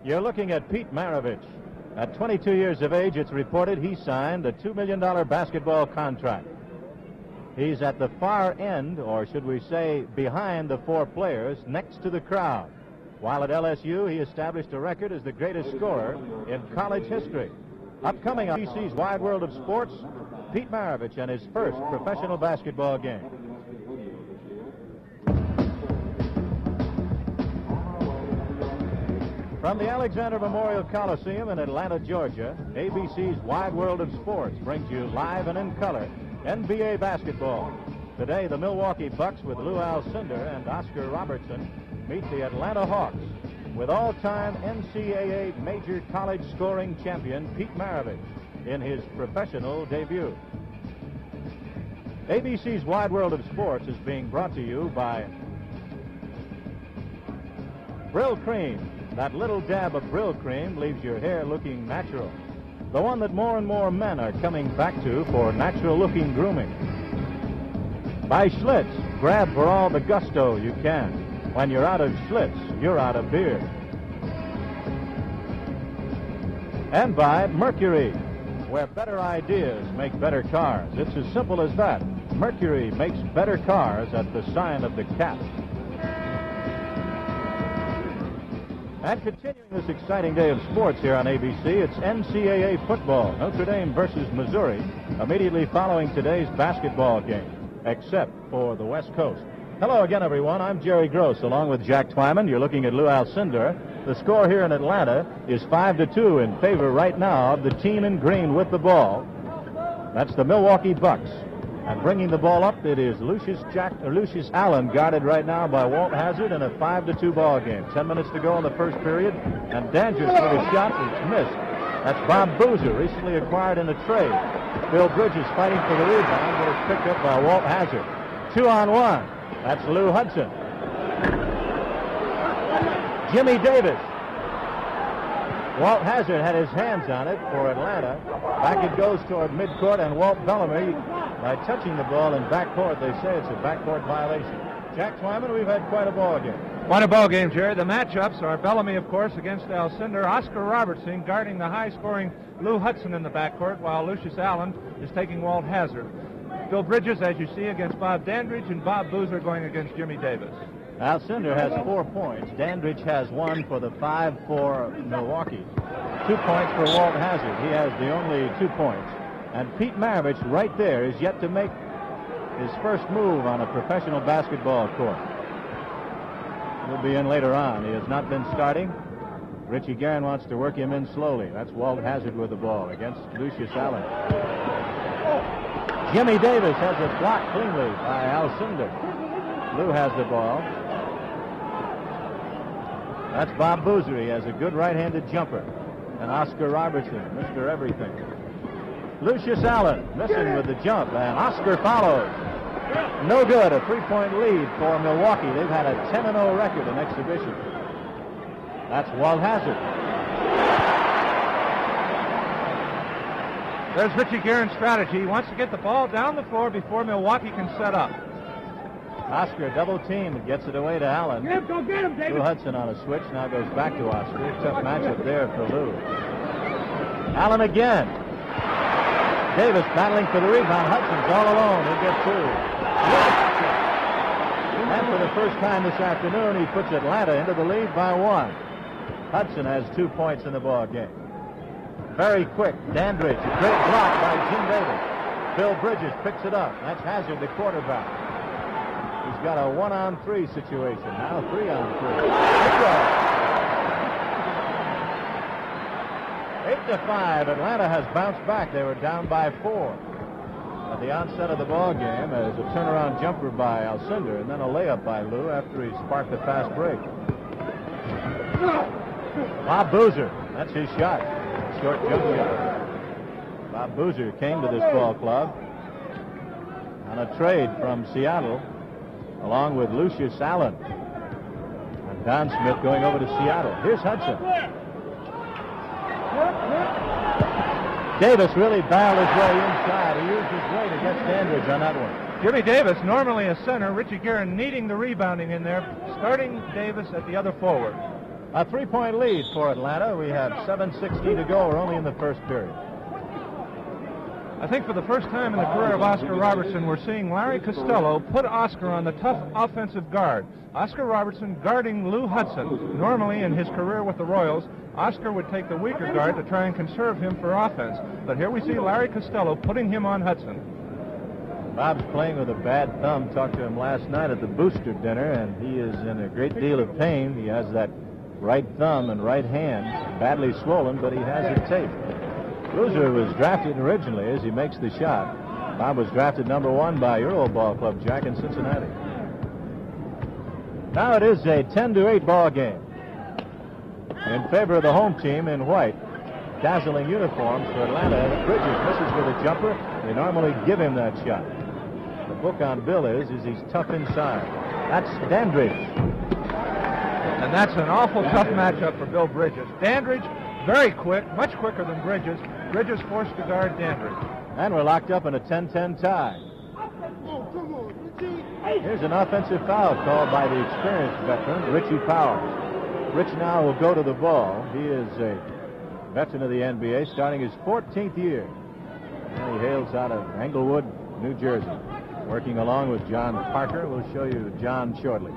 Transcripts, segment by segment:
You're looking at Pete Maravich. At 22 years of age, it's reported he signed a $2 million basketball contract. He's at the far end, or should we say behind the four players, next to the crowd. While at LSU, he established a record as the greatest scorer in college history. Upcoming on ABC's Wide World of Sports, Pete Maravich and his first professional basketball game. From the Alexander Memorial Coliseum in Atlanta, Georgia, ABC's Wide World of Sports brings you live and in color NBA basketball. Today, the Milwaukee Bucks with Lou Alcindor and Óscar Robertson meet the Atlanta Hawks with all-time NCAA major college scoring champion Pete Maravich in his professional debut. ABC's Wide World of Sports is being brought to you by Brill Cream. That little dab of Brill Cream leaves your hair looking natural. The one that more and more men are coming back to for natural-looking grooming. By Schlitz, grab for all the gusto you can. When you're out of Schlitz, you're out of beer. And by Mercury, where better ideas make better cars. It's as simple as that. Mercury makes better cars at the sign of the cat. And continuing this exciting day of sports here on ABC, it's NCAA football, Notre Dame versus Missouri, immediately following today's basketball game, except for the West Coast. Hello again, everyone. I'm Jerry Gross, along with Jack Twyman. You're looking at Lou Alcindor. The score here in Atlanta is 5-2 in favor right now of the team in green with the ball. That's the Milwaukee Bucks. And bringing the ball up, it is Lucius Allen, guarded right now by Walt Hazzard, in a 5-2 ball game. 10 minutes to go in the first period, and Dandridge with a shot is missed. That's Bob Boozer, recently acquired in a trade. Bill Bridges fighting for the rebound, but it's picked up by Walt Hazzard. 2-on-1. That's Lou Hudson. Jimmy Davis. Walt Hazzard had his hands on it for Atlanta. Back it goes toward midcourt, and Walt Bellamy, by touching the ball in backcourt, they say it's a backcourt violation. Jack Twyman, we've had quite a ball game. Quite a ball game, Jerry. The matchups are Bellamy, of course, against Alcindor. Óscar Robertson guarding the high-scoring Lou Hudson in the backcourt, while Lucius Allen is taking Walt Hazzard. Bill Bridges, as you see, against Bob Dandridge, and Bob Boozer going against Jimmy Davis. Alcindor has 4 points. Dandridge has 1 for the 5 for Milwaukee. 2 points for Walt Hazzard. He has the only 2 points. And Pete Maravich, right there, is yet to make his first move on a professional basketball court. He'll be in later on. He has not been starting. Richie Guerin wants to work him in slowly. That's Walt Hazzard with the ball against Lucius Allen. Jimmy Davis has it blocked cleanly by Alcindor. Lou has the ball. That's Bob Boozer. He has a good right-handed jumper. And Óscar Robertson, Mr. Everything. Lucius Allen missing with the jump, and Óscar follows. No good. A 3-point lead for Milwaukee. They've had a 10-0 record in exhibition. That's Walt Hazzard. There's Richie Guerin's strategy. He wants to get the ball down the floor before Milwaukee can set up. Óscar double team and gets it away to Allen. Go get him, David. Lou Hudson on a switch, now goes back to Óscar. Tough matchup there for Lou. Allen again. Davis battling for the rebound. Hudson's all alone. He'll get 2. And for the first time this afternoon, he puts Atlanta into the lead by 1. Hudson has 2 points in the ball game. Very quick. Dandridge, a great block by Jim Davis. Bill Bridges picks it up. That's Hazzard, the quarterback. He's got a 1-on-3 situation. Now 3-on-3. 8-5. Atlanta has bounced back. They were down by 4 at the onset of the ball game, as a turnaround jumper by Alcindor, and then a layup by Lou after he sparked a fast break. Bob Boozer, that's his shot. Short jump shot. Bob Boozer came to this ball club on a trade from Seattle, along with Lucius Allen. And Don Smith going over to Seattle. Here's Hudson. Davis really barreled his way inside. He used his weight against Dandridge on that one. Jimmy Davis, normally a center. Richie Guerin needing the rebounding in there, starting Davis at the other forward. A 3-point lead for Atlanta. We have 7:16 to go. We're only in the first period. I think for the first time in the career of Oscar Robertson, we're seeing Larry Costello put Oscar on the tough offensive guard. Oscar Robertson guarding Lou Hudson. Normally in his career with the Royals, Oscar would take the weaker guard to try and conserve him for offense. But here we see Larry Costello putting him on Hudson. Bob's playing with a bad thumb. Talked to him last night at the booster dinner, and he is in a great deal of pain. He has that right thumb and right hand badly swollen, but he has it taped. Boozer was drafted originally as he makes the shot. Bob was drafted number 1 by your old ball club, Jack, in Cincinnati. Now it is a 10-8 ball game in favor of the home team in white. Dazzling uniforms for Atlanta. Bridges misses with a jumper. They normally give him that shot. The book on Bill is he's tough inside. That's Dandridge. And that's an awful tough matchup for Bill Bridges. Dandridge, very quick, much quicker than Bridges. Bridges forced to guard Dandridge. And we're locked up in a 10-10 tie. Here's an offensive foul called by the experienced veteran, Richie Powers. Rich now will go to the ball. He is a veteran of the NBA, starting his 14th year. And he hails out of Englewood, New Jersey. Working along with John Parker. We'll show you John shortly.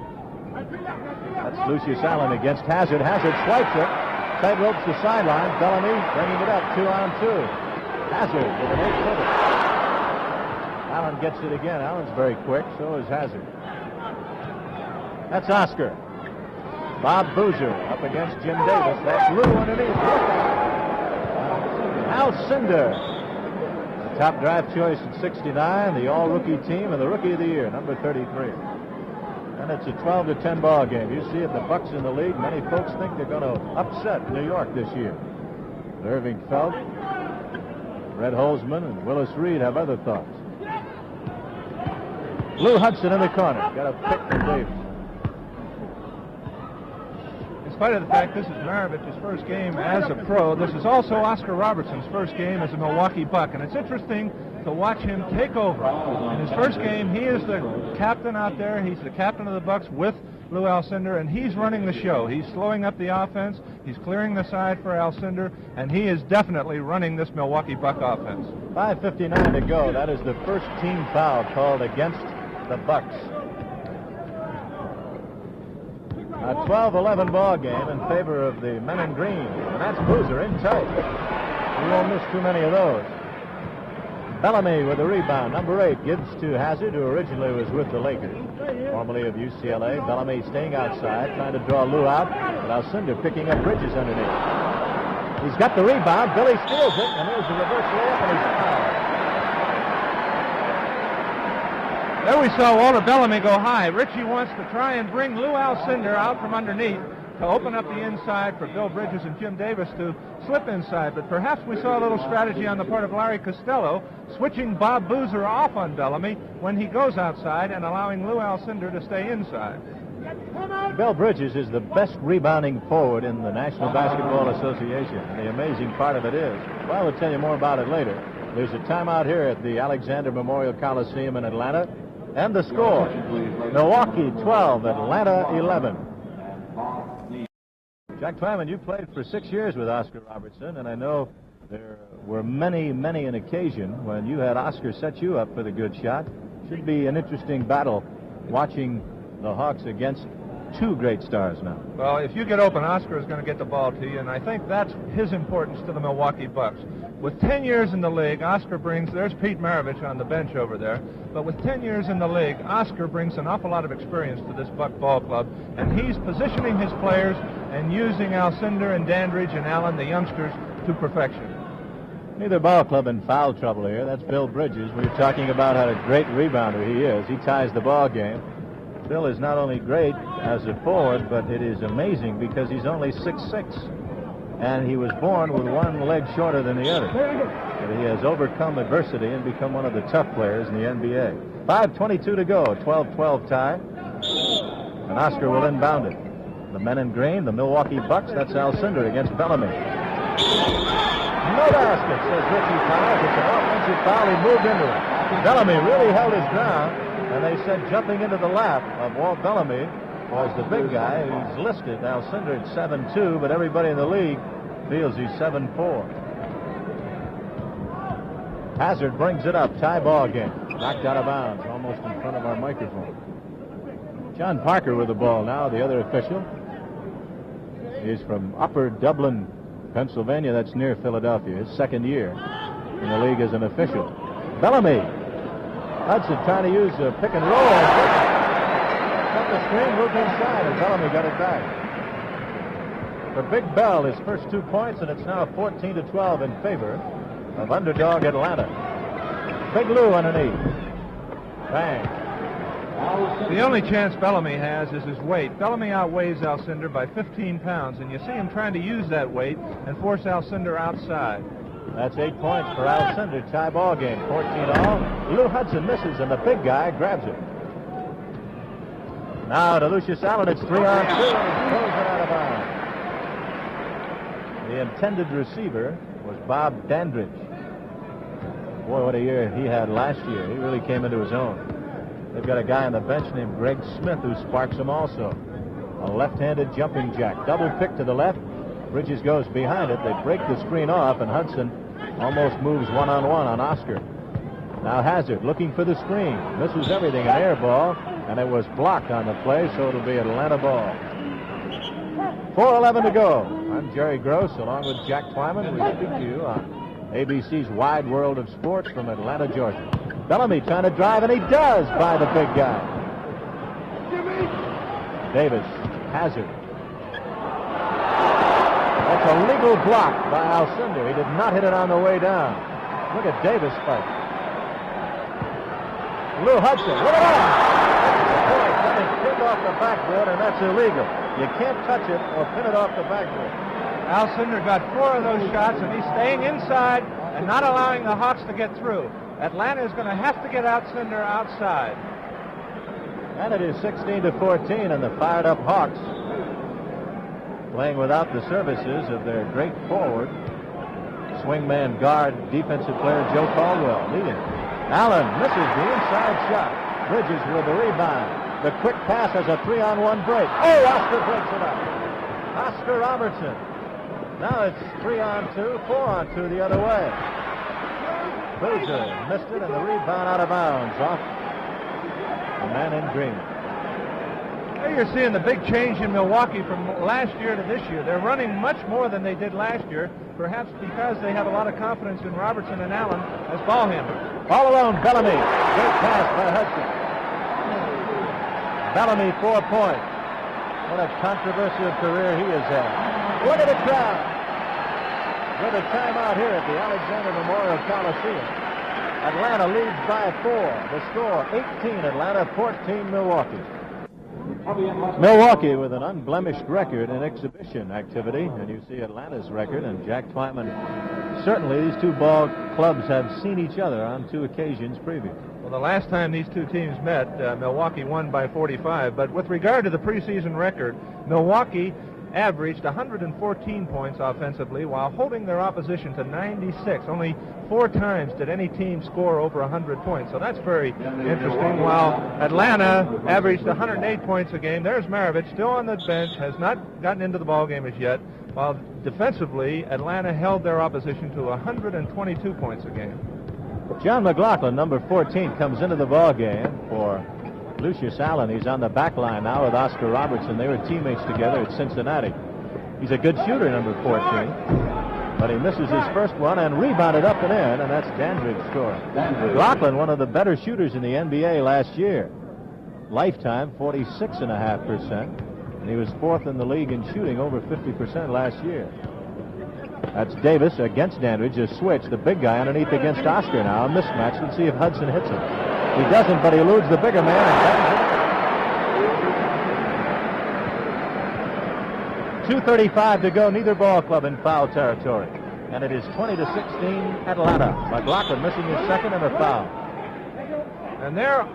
That's Lucius Allen against Hazzard. Hazzard swipes it. Tight ropes the sideline. Bellamy bringing it up 2-on-2. Hazzard with an 8-footer. Allen gets it again. Allen's very quick. So is Hazzard. That's Oscar. Bob Boozer up against Jim Davis. That's Lou underneath. Alcindor. Top draft choice in '69. The all-rookie team and the rookie of the year, number 33. And it's a 12-10 ball game. You see it, the Bucks in the lead. Many folks think they're going to upset New York this year. Irving Felt, Red Holzman, and Willis Reed have other thoughts. Lou Hudson in the corner. Got a pick from Davis. In spite of the fact this is Maravich's first game as a pro, this is also Oscar Robertson's first game as a Milwaukee Buck. And it's interesting to watch him take over. In his first game, he is the captain out there. He's the captain of the Bucks with Lou Alcindor, and he's running the show. He's slowing up the offense. He's clearing the side for Alcindor, and he is definitely running this Milwaukee Buck offense. 5:59 to go. That is the first team foul called against the Bucks. A 12-11 ball game in favor of the men in green, and that's Boozer in tight. He won't miss too many of those. Bellamy with the rebound. Number 8 gives to Hazzard, who originally was with the Lakers, formerly of UCLA. Bellamy staying outside, trying to draw Lou out, but Alcindor picking up Bridges underneath. He's got the rebound. Billy steals it, and there's the reverse layup, and he's fouled. There we saw Walter Bellamy go high. Richie wants to try and bring Lou Alcindor out from underneath to open up the inside for Bill Bridges and Jim Davis to slip inside. But perhaps we saw a little strategy on the part of Larry Costello, switching Bob Boozer off on Bellamy when he goes outside and allowing Lou Alcindor to stay inside. Bill Bridges is the best rebounding forward in the National Basketball Association. And the amazing part of it is, well, we'll tell you more about it later. There's a timeout here at the Alexander Memorial Coliseum in Atlanta. And the score, Milwaukee 12, Atlanta 11. Jack Twyman, you played for 6 years with Oscar Robertson, and I know there were many an occasion when you had Oscar set you up for the good shot. Should be an interesting battle watching the Hawks against two great stars now. Well, if you get open, Oscar is going to get the ball to you, and I think that's his importance to the Milwaukee Bucks. With 10 years in the league, Oscar brings, there's Pete Maravich on the bench over there, but with 10 years in the league, Oscar brings an awful lot of experience to this Buck ball club, and he's positioning his players and using Alcindor and Dandridge and Allen, the youngsters, to perfection. Neither ball club in foul trouble here. That's Bill Bridges. We were talking about how a great rebounder he is. He ties the ball game. Bill is not only great as a forward, but it is amazing because he's only 6'6", and he was born with one leg shorter than the other. But he has overcome adversity and become one of the tough players in the NBA. 5:22 to go, 12-12 tie, and Oscar will inbound it. The men in green, the Milwaukee Bucks, that's Alcindor against Bellamy. No basket, says Richie Powers. It's an offensive foul. He moved into it. Bellamy really held his ground. And they said jumping into the lap of Walt Bellamy was the big guy. He's listed Alcindor at 7'2", but everybody in the league feels he's 7'4". Hazzard brings it up. Tie ball game. Knocked out of bounds, almost in front of our microphone. John Parker with the ball now, the other official. He's from Upper Dublin, Pennsylvania. That's near Philadelphia. His second year in the league as an official. Bellamy. Hudson trying to use a pick and roll. Cut the screen, moved inside, and Bellamy got it back. For Big Bell, his first 2 points, and it's now 14-12 in favor of underdog Atlanta. Big Lou underneath. Bang. The only chance Bellamy has is his weight. Bellamy outweighs Alcindor by 15 pounds, and you see him trying to use that weight and force Alcindor outside. That's 8 points for Alcindor. Tie ball game, 14-all. Lou Hudson misses, and the big guy grabs it. Now to Lucius Allen. It's 3-on-2, and he throws it out of bounds. The intended receiver was Bob Dandridge. Boy, what a year he had last year. He really came into his own. They've got a guy on the bench named Greg Smith who sparks him also. A left-handed jumping jack. Double pick to the left. Bridges goes behind it. They break the screen off, and Hudson almost moves one-on-one on Óscar. Now Hazzard looking for the screen. Misses everything, an air ball, and it was blocked on the play, so it'll be Atlanta ball. 4:11 to go. I'm Jerry Gross, along with Jack Twyman. We speak to you on ABC's Wide World of Sports from Atlanta, Georgia. Bellamy trying to drive, and he does by the big guy. Davis, Hazzard. That's a legal block by Alcindor. He did not hit it on the way down. Look at Davis fight. Lou Hudson, look at that! That is pinned off the backboard, and that's illegal. You can't touch it or pin it off the backboard. Alcindor got 4 of those shots, and he's staying inside and not allowing the Hawks to get through. Atlanta is going to have to get Alcindor outside. And it is 16-14, and the fired-up Hawks playing without the services of their great forward, swingman guard, defensive player Joe Caldwell leading. Allen misses the inside shot. Bridges with the rebound. The quick pass has a 3-on-1 break. Oh, Óscar breaks it up. Óscar Robertson. Now it's 3-on-2, 4-on-2 the other way. Boozer missed it, and the rebound out of bounds off the man in green. There you're seeing the big change in Milwaukee from last year to this year. They're running much more than they did last year, perhaps because they have a lot of confidence in Robertson and Allen as ball handlers. All alone, Bellamy. Great pass by Hudson. Bellamy, 4 points. What a controversial career he has had. Look at the crowd. With a timeout here at the Alexander Memorial Coliseum. Atlanta leads by 4. The score, 18 Atlanta, 14 Milwaukee. Milwaukee with an unblemished record in exhibition activity, and you see Atlanta's record, and Jack Twyman. Certainly these two ball clubs have seen each other on 2 occasions previous. Well, the last time these two teams met, Milwaukee won by 45, but with regard to the preseason record, Milwaukee averaged 114 points offensively while holding their opposition to 96. Only 4 times did any team score over 100 points, so that's very interesting. While Atlanta averaged 108 points a game, there's Mavarich still on the bench, has not gotten into the ball game as yet, while defensively Atlanta held their opposition to 122 points a game. John McGlocklin, number 14, comes into the ball game for Lucius Allen. He's on the back line now with Óscar Robertson. They were teammates together at Cincinnati. He's a good shooter, number 14. But he misses his first one and rebounded up and in, and that's Dandridge scoring. McGlocklin, one of the better shooters in the NBA last year. Lifetime, 46.5%. And he was 4th in the league in shooting, over 50% last year. That's Davis against Dandridge. A switch. The big guy underneath against Óscar now. A mismatch. Let's see if Hudson hits him. He doesn't, but he eludes the bigger man. And 2:35 to go. Neither ball club in foul territory. And it is 20-16 Atlanta. McGlocklin missing his second and a foul. And there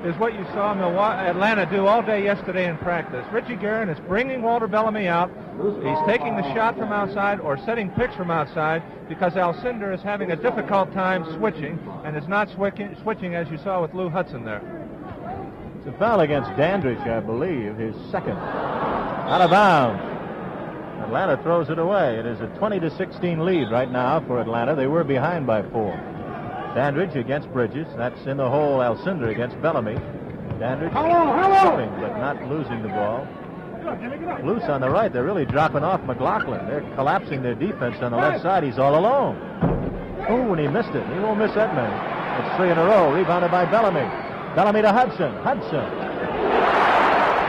is what you saw Atlanta do all day yesterday in practice. Richie Guerin is bringing Walter Bellamy out. He's taking the shot from outside or setting picks from outside because Alcindor is having a difficult time switching and is not switching as you saw with Lou Hudson there. It's a foul against Dandridge, I believe, his second. Out of bounds. Atlanta throws it away. It is a 20-16 lead right now for Atlanta. They were behind by 4. Dandridge against Bridges. That's in the hole. Alcindor against Bellamy. Dandridge moving but not losing the ball. Loose on the right. They're really dropping off McGlocklin. They're collapsing their defense on the left side. He's all alone. Oh, and he missed it. He won't miss that many. It's 3 in a row. Rebounded by Bellamy. Bellamy to Hudson. Hudson.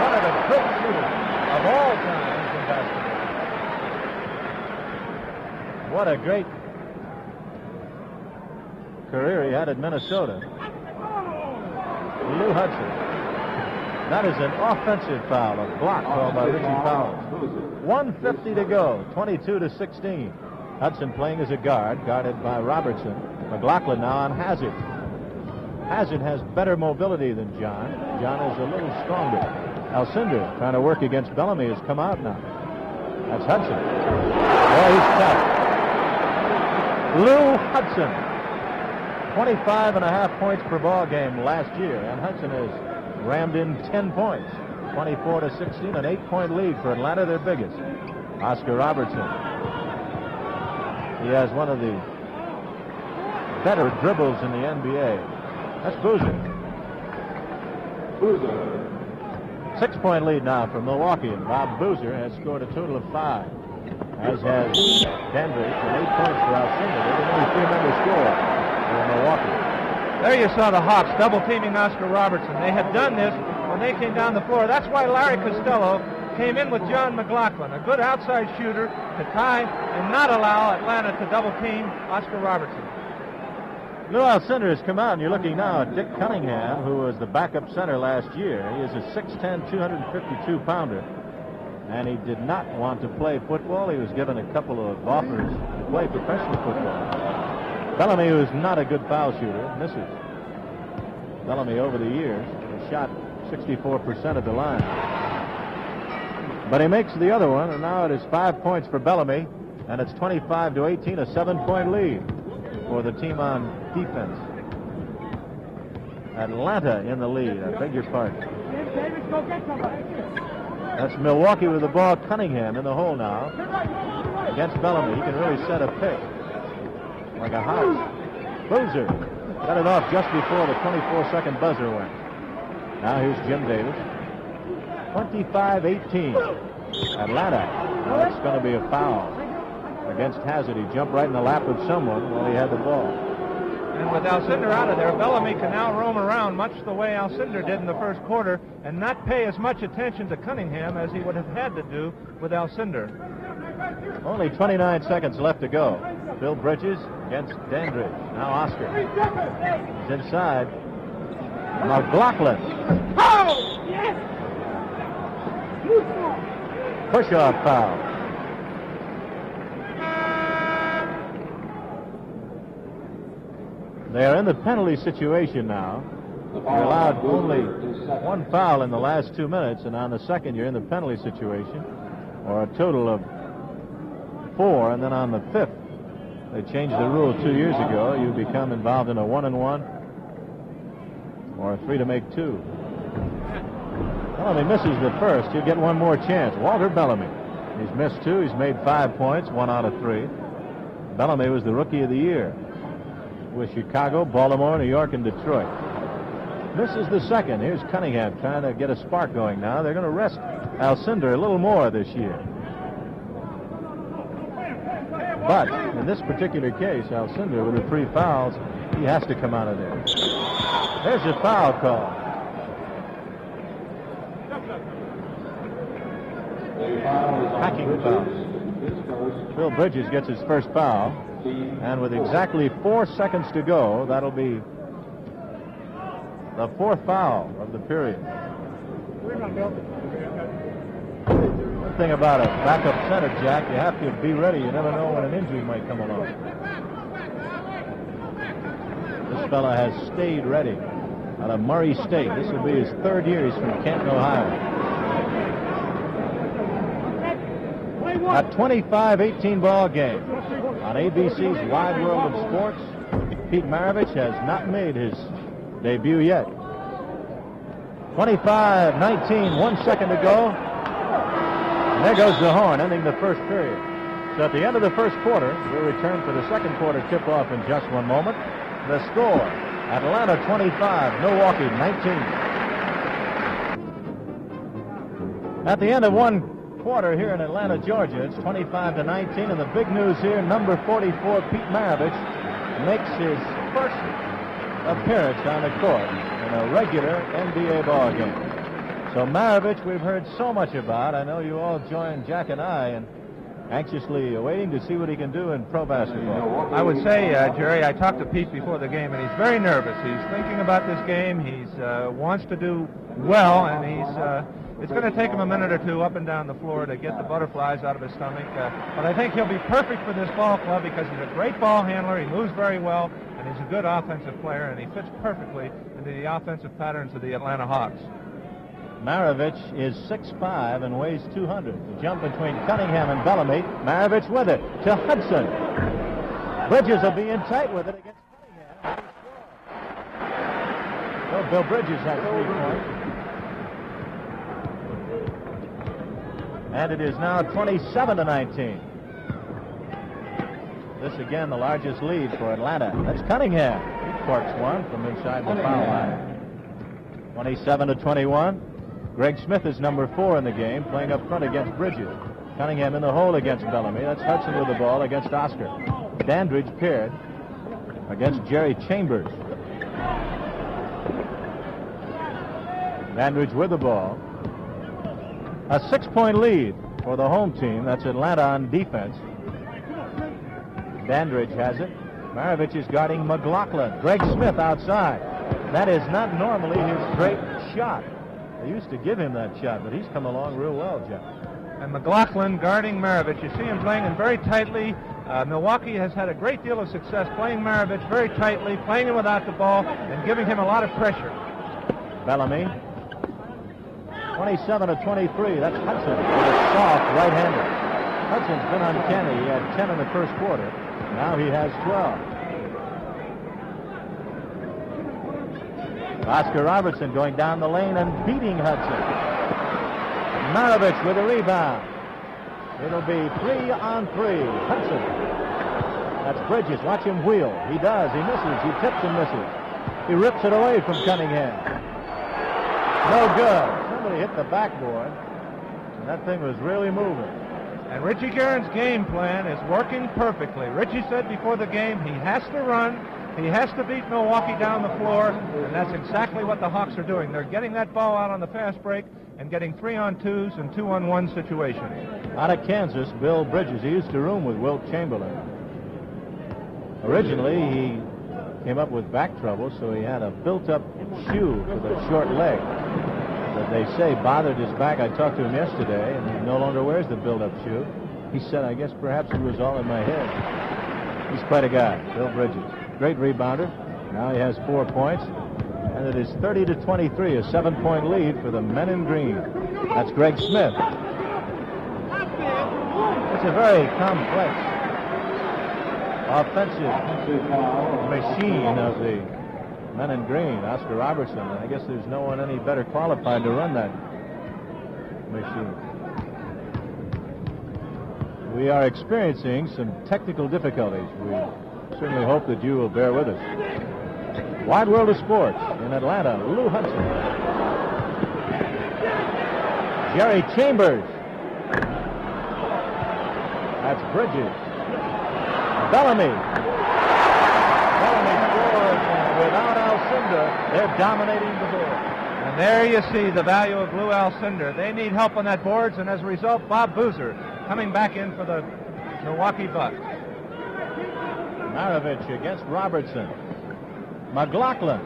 One of the great shooters of all times in basketball. What a great career he had at Minnesota. Lou Hudson. That is an offensive foul, a block called by Richie Powell. 1:50 to go, 22-16. Hudson playing as a guard, guarded by Robertson. McGlocklin now on Hazzard. Hazzard has better mobility than John. John is a little stronger. Alcindor trying to work against Bellamy has come out now. That's Hudson. Oh, he's tough. Lou Hudson. 25.5 points per ball game last year, and Hudson has rammed in 10 points. 24-16, an 8-point lead for Atlanta, their biggest. Óscar Robertson. He has one of the better dribbles in the NBA. That's Boozer. 6-point lead now for Milwaukee, and Bob Boozer has scored a total of 5, as has Dandridge, and 8 points for Alcindor. They're the only 3-member score for Milwaukee. There you saw the Hawks double-teaming Óscar Robertson. They had done this when they came down the floor. That's why Larry Costello came in with John McGlocklin, a good outside shooter, to tie and not allow Atlanta to double-team Óscar Robertson. Lou Alcindor has come out, and you're looking now at Dick Cunningham, who was the backup center last year. He is a 6'10", 252-pounder, and he did not want to play football. He was given a couple of offers to play professional football. Bellamy, who is not a good foul shooter, misses. Bellamy, over the years, has shot 64% at the line. But he makes the other one, and now it is 5 points for Bellamy, and it's 25-18, a 7-point lead for the team on defense. Atlanta in the lead. I beg your pardon. That's Milwaukee with the ball. Cunningham in the hole now against Bellamy. He can really set a pick like a house. Boozer got it off just before the 24-second buzzer went. Now here's Jim Davis. 25-18. Atlanta. Now it's going to be a foul against Hazzard. He jumped right in the lap of someone while he had the ball. And with Alcindor out of there, Bellamy can now roam around much the way Alcindor did in the first quarter and not pay as much attention to Cunningham as he would have had to do with Alcindor. Only 29 seconds left to go. Bill Bridges against Dandridge. Now Óscar. He's inside. McGlocklin. Oh! Yes! Push-off foul. They are in the penalty situation now. You're allowed only 1 foul in the last 2 minutes, and on the second you're in the penalty situation, or a total of 4, and then on the 5th, they changed the rule 2 years ago. You become involved in a 1-and-1 or a 3 to make 2. Bellamy misses the first. He'll get one more chance. Walter Bellamy. He's missed 2. He's made 5 points, 1 out of 3. Bellamy was the Rookie of the Year with Chicago, Baltimore, New York, and Detroit. Misses the second. Here's Cunningham trying to get a spark going now. They're going to rest Alcindor a little more this year. But in this particular case, Alcindor, with the 3 fouls, he has to come out of there. There's a foul call. Hacking foul. Bill Bridges gets his first foul, and with exactly 4 seconds to go, that'll be the 4th foul of the period. One thing about a backup center, Jack, you have to be ready. You never know when an injury might come along. This fella has stayed ready out of Murray State. This will be his 3rd year. He's from Canton, Ohio. A 25-18 ball game on ABC's Wide World of Sports. Pete Maravich has not made his debut yet. 25-19, 1 second to go. And there goes the horn, ending the first period. So at the end of the first quarter, we'll return for the second quarter tip-off in just one moment. The score, Atlanta 25, Milwaukee 19. At the end of one quarter here in Atlanta, Georgia, it's 25-19, and the big news here, number 44, Pete Maravich, makes his first appearance on the court in a regular NBA ball game. So Maravich, we've heard so much about. I know you all joined Jack and I in anxiously waiting to see what he can do in pro basketball. I would say, Jerry, I talked to Pete before the game, and he's very nervous. He's thinking about this game. He wants to do well, and it's going to take him a minute or two up and down the floor to get the butterflies out of his stomach. But I think he'll be perfect for this ball club because he's a great ball handler. He moves very well, and he's a good offensive player, and he fits perfectly into the offensive patterns of the Atlanta Hawks. Maravich is 6'5" and weighs 200. The jump between Cunningham and Bellamy. Maravich with it to Hudson. Bridges will be in tight with it against Cunningham. Well, Bill Bridges has 3 points. And it is now 27-19. This again the largest lead for Atlanta. That's Cunningham. He corks one from inside the foul line. 27-21. Greg Smith is number 4 in the game, playing up front against Bridges. Cunningham in the hole against Bellamy. That's Hudson with the ball against Óscar. Dandridge paired against Jerry Chambers. Dandridge with the ball. A 6-point lead for the home team. That's Atlanta on defense. Dandridge has it. Maravich is guarding McGlocklin. Greg Smith outside. That is not normally his great shot. They used to give him that shot, but he's come along real well, Jeff. And McGlocklin guarding Maravich. You see him playing him very tightly. Milwaukee has had a great deal of success playing Maravich very tightly, playing him without the ball, and giving him a lot of pressure. Bellamy. 27-23. That's Hudson with a soft right-hander. Hudson's been uncanny. He had 10 in the first quarter. Now he has 12. Óscar Robertson going down the lane and beating Hudson. Maravich with a rebound. It'll be 3-on-3. Hudson. That's Bridges. Watch him wheel. He does. He misses. He tips and misses. He rips it away from Cunningham. No good. Somebody hit the backboard, and that thing was really moving. And Richie Guerin's game plan is working perfectly. Richie said before the game he has to run. He has to beat Milwaukee down the floor, and that's exactly what the Hawks are doing. They're getting that ball out on the fast break and getting 3-on-2s and 2-on-1 situations. Out of Kansas, Bill Bridges, he used to room with Wilt Chamberlain. Originally, he came up with back trouble, so he had a built-up shoe with a short leg that they say bothered his back. I talked to him yesterday, and he no longer wears the built-up shoe. He said, I guess perhaps it was all in my head. He's quite a guy, Bill Bridges. Great rebounder. Now he has 4 points. And it is 30-23, a 7-point lead for the men in green. That's Greg Smith. It's a very complex offensive machine of the men in green, Óscar Robertson. And I guess there's no one any better qualified to run that machine. We are experiencing some technical difficulties. We certainly hope that you will bear with us. Wide World of Sports in Atlanta, Lou Hudson. Jerry Chambers. That's Bridges. Bellamy. Bellamy scores, and without Alcindor, they're dominating the board. And there you see the value of Lou Alcindor. They need help on that boards, and as a result, Bob Boozer coming back in for the Milwaukee Bucks. Maravich against Robertson. McGlocklin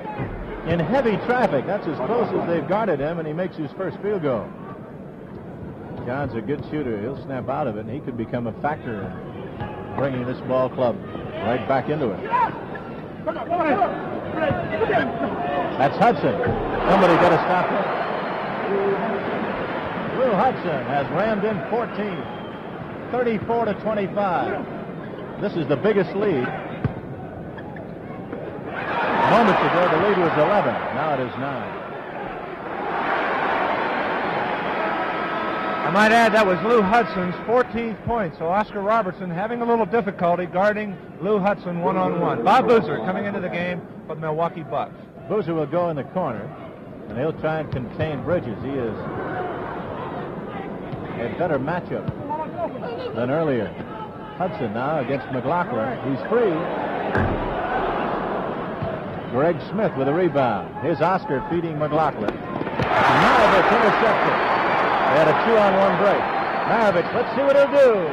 in heavy traffic. That's as close as they've guarded him, and he makes his first field goal. John's a good shooter. He'll snap out of it, and he could become a factor in bringing this ball club right back into it. That's Hudson. Somebody got to stop him. Lou Hudson has rammed in 14. 34-25. This is the biggest lead. Moments ago, the lead was 11. Now it is 9. might add that was Lou Hudson's 14th point, so Óscar Robertson having a little difficulty guarding Lou Hudson one-on-one. Bob Boozer coming into the game for the Milwaukee Bucks. Boozer will go in the corner, and he'll try and contain Bridges. He is a better matchup than earlier. Hudson now against McGlocklin. He's free. Greg Smith with a rebound. Here's Óscar feeding McGlocklin. Maravich intercepted. They had a 2-on-1 break. Maravich, let's see what he'll do.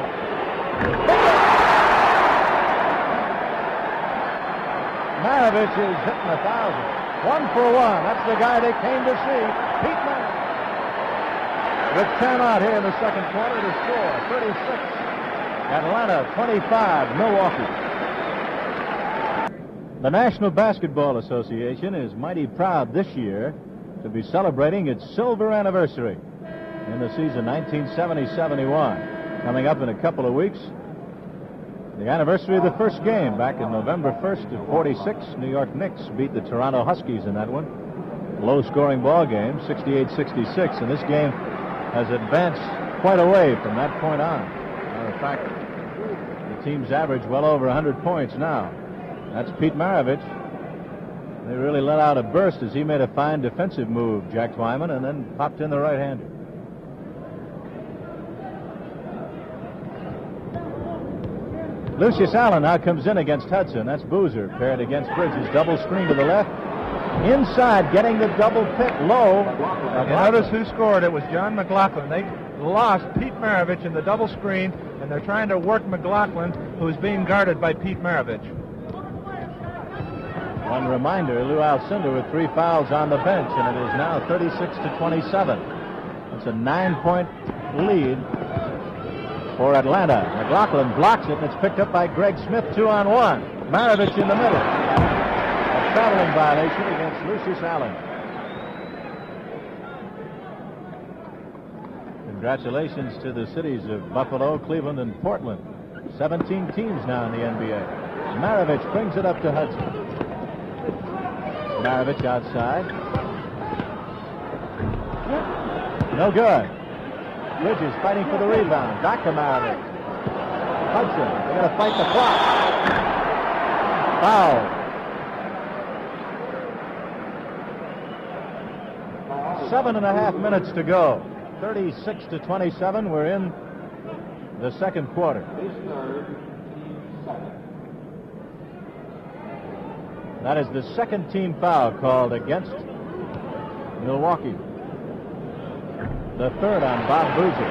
Maravich is hitting 1,000. 1 for 1. That's the guy they came to see. Pete Maravich. With 10 out here in the second quarter to score. 36. Atlanta 25. Milwaukee. The National Basketball Association is mighty proud this year to be celebrating its silver anniversary in the season 1970-71. Coming up in a couple of weeks, the anniversary of the first game back in November 1st of 46. New York Knicks beat the Toronto Huskies in that one. Low-scoring ball game, 68-66, and this game has advanced quite a way from that point on. Matter of fact, the teams average well over 100 points now. That's Pete Maravich. They really let out a burst as he made a fine defensive move, Jack Twyman, and then popped in the right-hander. Lucius Allen now comes in against Hudson. That's Boozer paired against Bridges. Double screen to the left. Inside, getting the double pick low. Notice who scored. It was John McGlocklin. They lost Pete Maravich in the double screen, and they're trying to work McGlocklin, who's being guarded by Pete Maravich. One reminder, Lou Alcindor with 3 fouls on the bench, and it is now 36-27. It's a 9-point lead for Atlanta. McGlocklin blocks it, and it's picked up by Greg Smith, 2-on-1. Maravich in the middle. A traveling violation against Lucius Allen. Congratulations to the cities of Buffalo, Cleveland, and Portland. 17 teams now in the NBA. Maravich brings it up to Hudson. Maravich outside. No good. Bridges fighting for the rebound. Back to Maravich. Hudson, they're going to fight the clock. Foul. 7.5 minutes to go. 36-27. We're in the second quarter. That is the second team foul called against Milwaukee. The third on Bob Boozer.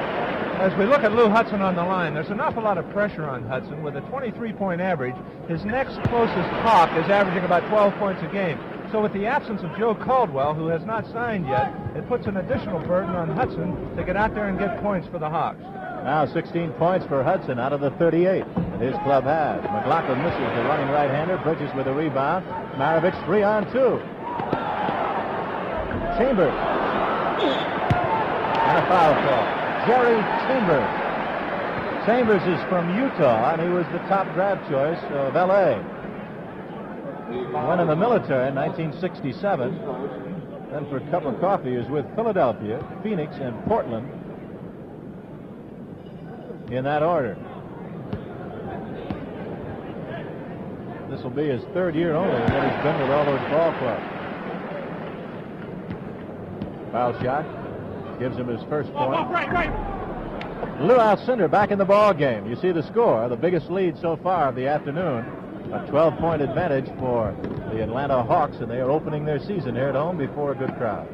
As we look at Lou Hudson on the line, there's an awful lot of pressure on Hudson. With a 23-point average, his next closest Hawk is averaging about 12 points a game. So with the absence of Joe Caldwell, who has not signed yet, it puts an additional burden on Hudson to get out there and get points for the Hawks. Now 16 points for Hudson out of the 38 that his club has. McGlocklin misses the running right-hander. Bridges with a rebound. Maravich 3-on-2. Chambers. And a foul call. Jerry Chambers. Chambers is from Utah, and he was the top draft choice of L.A. He went in the military in 1967. Then for a cup of coffee, he was with Philadelphia, Phoenix, and Portland. In that order. This will be his third year only that he's been with all those ball clubs. Foul shot. Gives him his first point. Lou Alcindor back in the ball game. You see the score, the biggest lead so far of the afternoon. A 12-point advantage for the Atlanta Hawks, and they are opening their season here at home before a good crowd.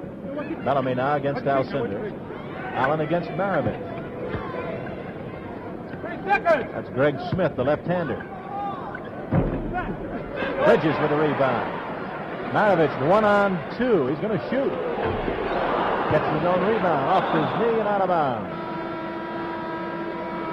Bellamy now against Alcindor. Allen against Maravich. That's Greg Smith, the left-hander. Bridges with a rebound. Maravich 1-on-2. He's going to shoot. Gets his own rebound off his knee and out of bounds.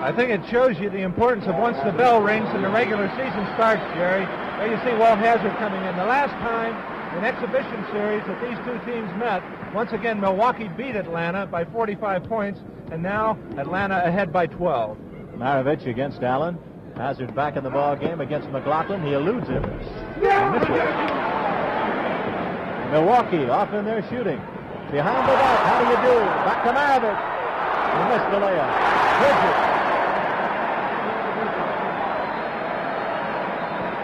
I think it shows you the importance of once the bell rings and the regular season starts, Jerry. There you see Walt Hazzard coming in. The last time in exhibition series that these two teams met, once again Milwaukee beat Atlanta by 45 points, and now Atlanta ahead by 12. Maravich against Allen. Hazzard back in the ball game against McGlocklin. He eludes him. Milwaukee off in their shooting. Behind the back. How do you do? Back to Maravich. He missed the layup. Bridges.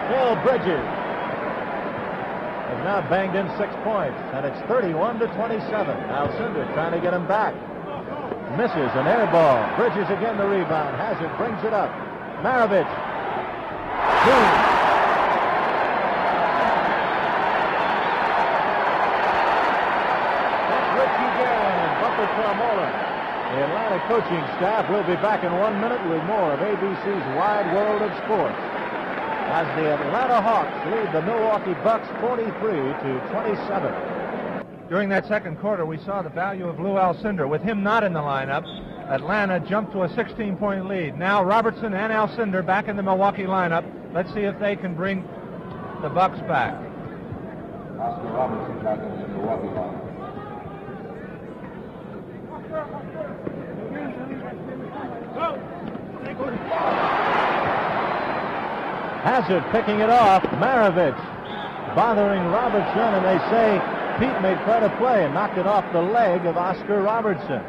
Bill Bridges has now banged in 6 points, and it's 31-27. Alcindor trying to get him back. Misses an air ball. Bridges again the rebound. Hazzard brings it up. Mavarich. Boom. That's Richie Guerin and Butler Carmola. The Atlanta coaching staff will be back in 1 minute with more of ABC's Wide World of Sports, as the Atlanta Hawks lead the Milwaukee Bucks 43-27. During that second quarter, we saw the value of Lou Alcindor. With him not in the lineup, Atlanta jumped to a 16-point lead. Now Robertson and Alcindor back in the Milwaukee lineup. Let's see if they can bring the Bucks back. Oscar Robertson back in the Milwaukee lineup. Hazzard picking it off. Mavarich bothering Robertson, and they say Pete made quite a play and knocked it off the leg of Oscar Robertson.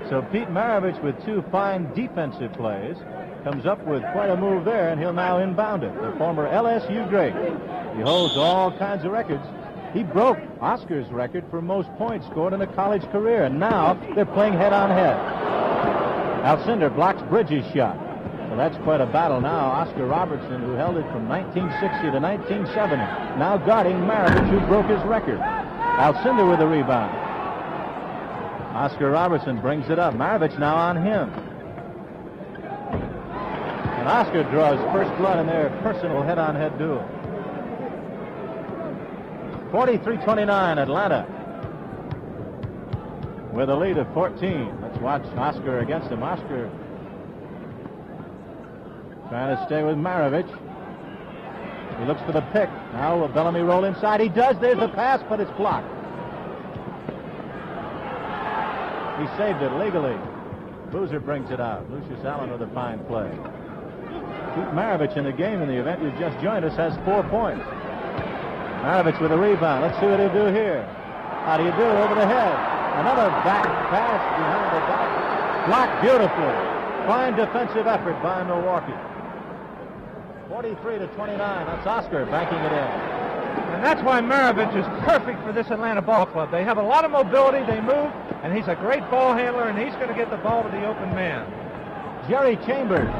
So Pete Maravich, with two fine defensive plays, comes up with quite a move there, and he'll now inbound it. The former LSU great. He holds all kinds of records. He broke Oscar's record for most points scored in a college career, and now they're playing head-on-head. Alcindor blocks Bridges' shot. So that's quite a battle now. Oscar Robertson, who held it from 1960 to 1970, now guarding Maravich, who broke his record. Alcindor with the rebound. Oscar Robertson brings it up. Maravich now on him. And Oscar draws first blood in their personal head-on-head duel. 43-29, Atlanta with a lead of 14. Let's watch Oscar against him. Oscar trying to stay with Maravich. He looks for the pick. Now will Bellamy roll inside? He does. There's the pass, but it's blocked. He saved it legally. Boozer brings it out. Lucius Allen with a fine play. Pete Maravich in the game in the event you've just joined us has 4 points. Maravich with a rebound. Let's see what he'll do here. How do you do? Over the head. Another back pass behind the back. Blocked beautifully. Fine defensive effort by Milwaukee. 43-29. That's Oscar banking it in. And that's why Maravich is perfect for this Atlanta ball club. They have a lot of mobility. They move, and he's a great ball handler, and he's going to get the ball to the open man. Jerry Chambers.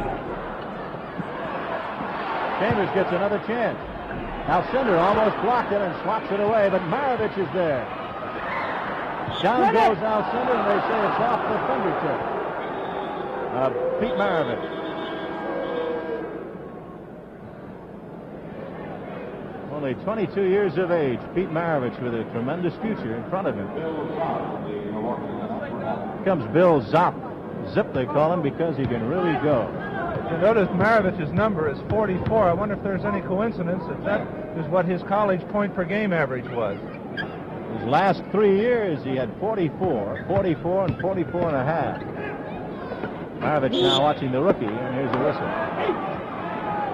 Chambers gets another chance. Alcindor almost blocked it and swaps it away, but Maravich is there. Down goes Alcindor, and they say it's off the fingertip of Pete Maravich. Only 22 years of age. Pete Maravich with a tremendous future in front of him. Here comes Bill Zopf. Zip, they call him, because he can really go. You notice Maravich's number is 44. I wonder if there's any coincidence that is what his college point per game average was. His last 3 years, he had 44, 44, and 44 and a half. Maravich now watching the rookie, and here's the whistle.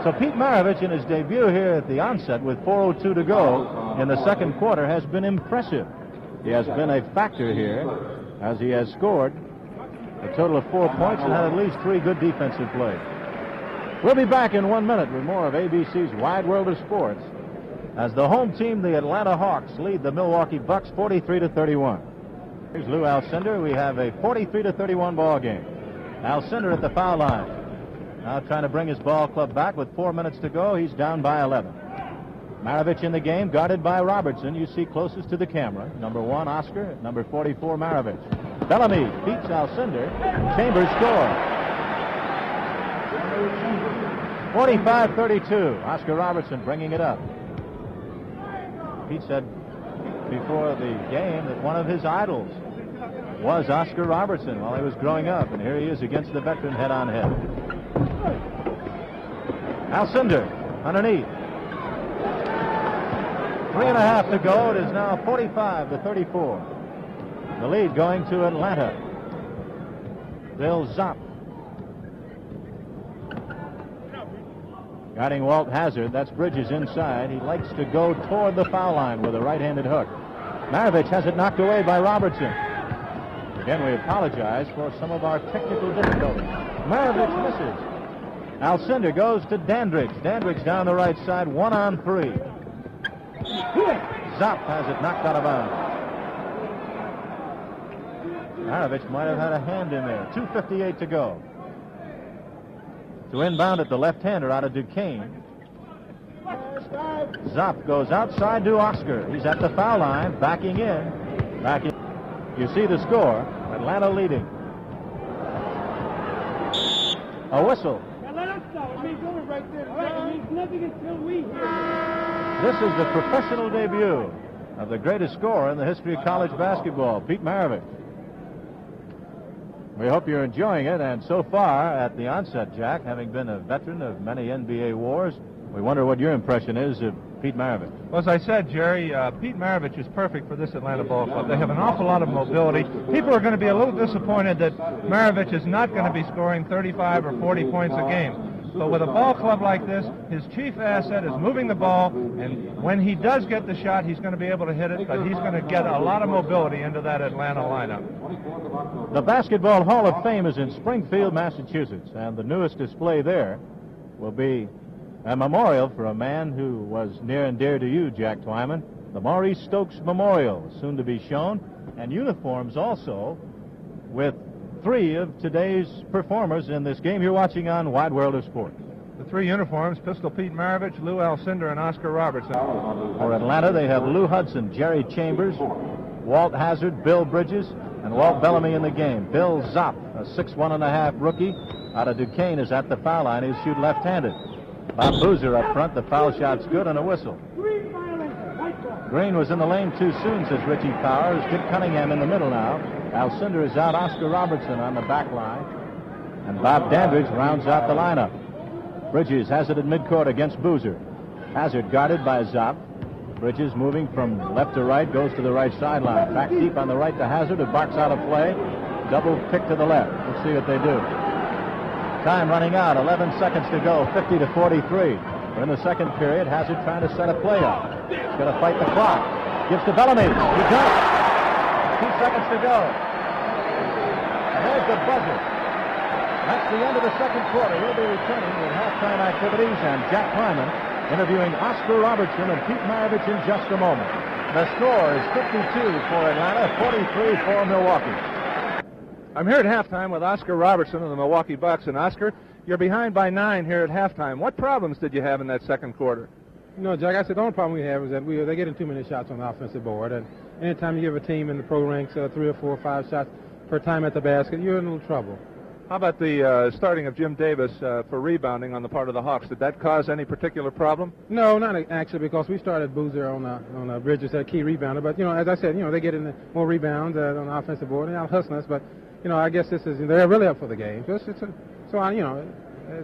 So Pete Maravich in his debut here at the onset with 4:02 to go in the second quarter has been impressive. He has been a factor here as he has scored a total of 4 points and had at least 3 good defensive plays. We'll be back in 1 minute with more of ABC's Wide World of Sports as the home team, the Atlanta Hawks, lead the Milwaukee Bucks 43-31. Here's Lou Alcindor. We have a 43-31 ball game. Alcindor at the foul line. Now trying to bring his ball club back with 4 minutes to go. He's down by 11. Maravich in the game, guarded by Robertson. You see closest to the camera. Number 1, Oscar. Number 44, Maravich. Bellamy beats Alcindor. Chambers scores. 45-32. Oscar Robertson bringing it up. Pete said before the game that one of his idols was Oscar Robertson while he was growing up, and here he is against the veteran head-on-head. Alcindor underneath. 3.5 to go. It is now 45-34. The lead going to Atlanta. Bill Zopf. Guarding Walt Hazzard. That's Bridges inside. He likes to go toward the foul line with a right-handed hook. Maravich has it knocked away by Robertson. Again, we apologize for some of our technical difficulties. Maravich misses. Alcindor goes to Dandridge. Dandridge down the right side, 1-on-3. Zopf has it knocked out of bounds. Maravich might have had a hand in there. 2:58 to go. To inbound at the left-hander out of Duquesne. Zopf goes outside to Óscar. He's at the foul line, backing in. You see the score. Atlanta leading. A whistle. Now let us start. It means over right there. It means nothing until we hear. This is the professional debut of the greatest scorer in the history of college basketball, Pete Maravich. We hope you're enjoying it, and so far at the onset, Jack, having been a veteran of many NBA wars, we wonder what your impression is of Pete Maravich. Well, as I said, Jerry, Pete Maravich is perfect for this Atlanta ball club. They have an awful lot of mobility. People are going to be a little disappointed that Maravich is not going to be scoring 35 or 40 points a game. But with a ball club like this, his chief asset is moving the ball, and when he does get the shot, he's going to be able to hit it, but he's going to get a lot of mobility into that Atlanta lineup. The Basketball Hall of Fame is in Springfield, Massachusetts, and the newest display there will be a memorial for a man who was near and dear to you, Jack Twyman, the Maurice Stokes Memorial, soon to be shown, and uniforms also with 3 of today's performers in this game you're watching on Wide World of Sports. The 3 uniforms, Pistol Pete Maravich, Lou Alcindor, and Óscar Robertson. For Atlanta, they have Lou Hudson, Jerry Chambers, Walt Hazzard, Bill Bridges, and Walt Bellamy in the game. Bill Zopf, a 6'1.5" rookie out of Duquesne, is at the foul line. He'll shoot left-handed. Bob Boozer up front. The foul shot's good and a whistle. Green was in the lane too soon, says Richie Powers. Dick Cunningham in the middle now. Alcindor is out. Óscar Robertson on the back line. And Bob Dandridge rounds out the lineup. Bridges has it at midcourt against Boozer. Hazzard guarded by Zopf. Bridges moving from left to right, goes to the right sideline. Back deep on the right to Hazzard, who barks out a play. Double pick to the left. Let's see what they do. Time running out, 11 seconds to go, 50-43. We're in the second period. Hazzard trying to set a play up. He's going to fight the clock. Gives to Bellamy. He does. 2 seconds to go. And there's the buzzer. That's the end of the second quarter. We'll be returning with halftime activities and Jack Twyman interviewing Óscar Robertson and Pete Maravich in just a moment. The score is 52 for Atlanta, 43 for Milwaukee. I'm here at halftime with Óscar Robertson of the Milwaukee Bucks. And, Óscar, you're behind by 9 here at halftime. What problems did you have in that second quarter? No, Jack, I said the only problem we have is that they're getting too many shots on the offensive board. And anytime you give a team in the pro ranks 3 or 4 or 5 shots per time at the basket, you're in a little trouble. How about the starting of Jim Davis for rebounding on the part of the Hawks? Did that cause any particular problem? No, not actually, because we started Boozer on Bridges, a key rebounder. But, as I said, they get in more rebounds on the offensive board and out hustling us. But, I guess they're really up for the game.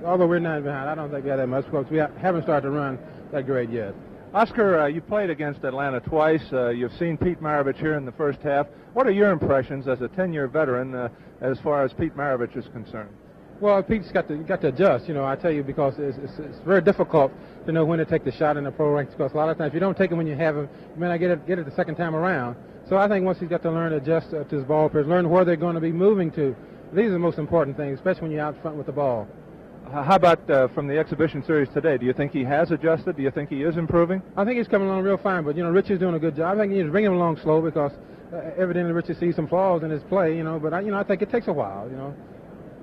Although we're 9 behind, I don't think we have that much because we haven't started to run that great yet. Óscar, you played against Atlanta twice. You've seen Pete Maravich here in the first half. What are your impressions as a 10-year veteran as far as Pete Maravich is concerned? Well, Pete's got to adjust, I tell you, because it's very difficult to know when to take the shot in the pro ranks, because a lot of times if you don't take it when you have him, you may not get it the second time around. So I think once he's got to learn to adjust to his ball players, learn where they're going to be moving to. These are the most important things, especially when you're out front with the ball. How about from the exhibition series today? Do you think he has adjusted? Do you think he is improving? I think he's coming along real fine, but, Richie's doing a good job. I think you need to bring him along slow because evidently Richie sees some flaws in his play, but I think it takes a while,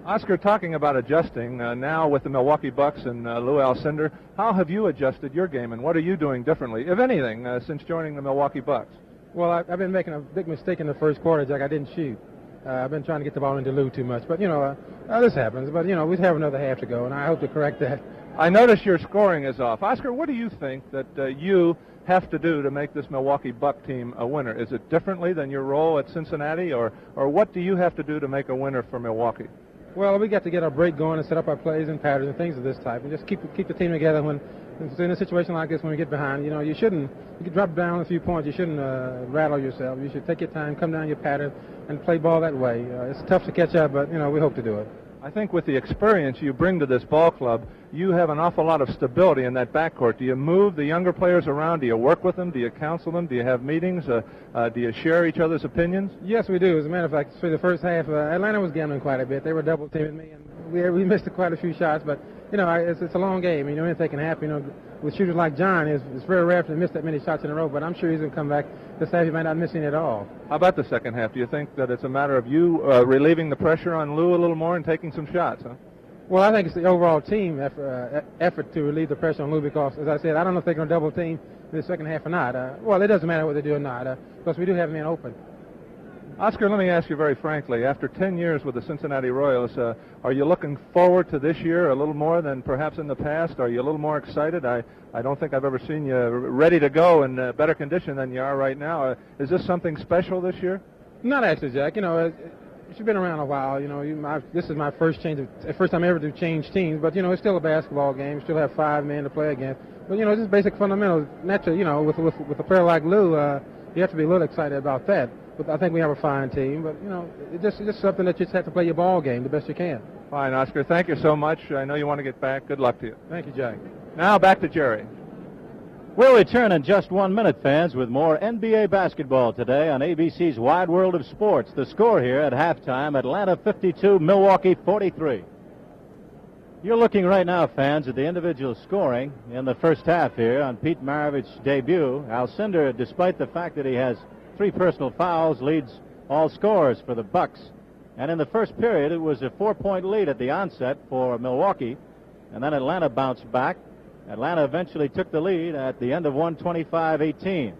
Óscar, talking about adjusting, now with the Milwaukee Bucks and Lou Alcindor, how have you adjusted your game, and what are you doing differently, if anything, since joining the Milwaukee Bucks? Well, I've been making a big mistake in the first quarter, Jack. I didn't shoot. I've been trying to get the ball into Lou too much. But, this happens. But, we have another half to go, and I hope to correct that. I notice your scoring is off. Óscar, what do you think that you have to do to make this Milwaukee Buck team a winner? Is it differently than your role at Cincinnati, or what do you have to do to make a winner for Milwaukee? Well, we got to get our break going and set up our plays and patterns and things of this type, and just keep the team together when in a situation like this when we get behind. You can drop down a few points. You shouldn't rattle yourself. You should take your time, come down your pattern, and play ball that way. It's tough to catch up, but we hope to do it. I think with the experience you bring to this ball club, you have an awful lot of stability in that backcourt. Do you move the younger players around? Do you work with them? Do you counsel them? Do you have meetings? Do you share each other's opinions? Yes, we do. As a matter of fact, for the first half, Atlanta was gambling quite a bit. They were double teaming me, and we missed quite a few shots. But you know, it's a long game. You know, anything can happen. You know, with shooters like John, it's very rare to miss that many shots in a row. But I'm sure he's going to come back this half. He might not miss any at all. How about the second half? Do you think that it's a matter of you relieving the pressure on Lou a little more and taking some shots? Huh? Well, I think it's the overall team effort to relieve the pressure on Lou because, as I said, I don't know if they're going to double team in the second half or not. Well, it doesn't matter what they do or not because we do have men open. Oscar, let me ask you very frankly, after 10 years with the Cincinnati Royals, are you looking forward to this year a little more than perhaps in the past? Are you a little more excited? I don't think I've ever seen you ready to go in better condition than you are right now. Is this something special this year? Not actually, Jack. You know, she's been around a while. You know, this is my first time ever to change teams. But you know, it's still a basketball game. You still have 5 men to play against. But you know, just basic fundamentals. Naturally, you know, with a player like Lou, you have to be a little excited about that. But I think we have a fine team. But you know, it's just something that you just have to play your ball game the best you can. Fine, Oscar. Thank you so much. I know you want to get back. Good luck to you. Thank you, Jack. Now back to Jerry. We'll return in just 1 minute, fans, with more NBA basketball today on ABC's Wide World of Sports. The score here at halftime, Atlanta 52, Milwaukee 43. You're looking right now, fans, at the individual scoring in the first half here on Pete Maravich's debut. Alcindor, despite the fact that he has 3 personal fouls, leads all scorers for the Bucks. And in the first period, it was a 4-point lead at the onset for Milwaukee, and then Atlanta bounced back. Atlanta eventually took the lead at the end of 125-18.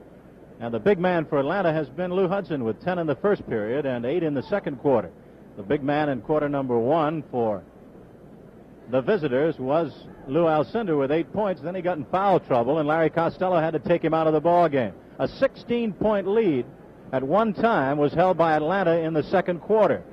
And the big man for Atlanta has been Lou Hudson with 10 in the first period and 8 in the second quarter. The big man in quarter number 1 for the visitors was Lou Alcindor with 8 points. Then he got in foul trouble, and Larry Costello had to take him out of the ball game. A 16-point lead at one time was held by Atlanta in the second quarter.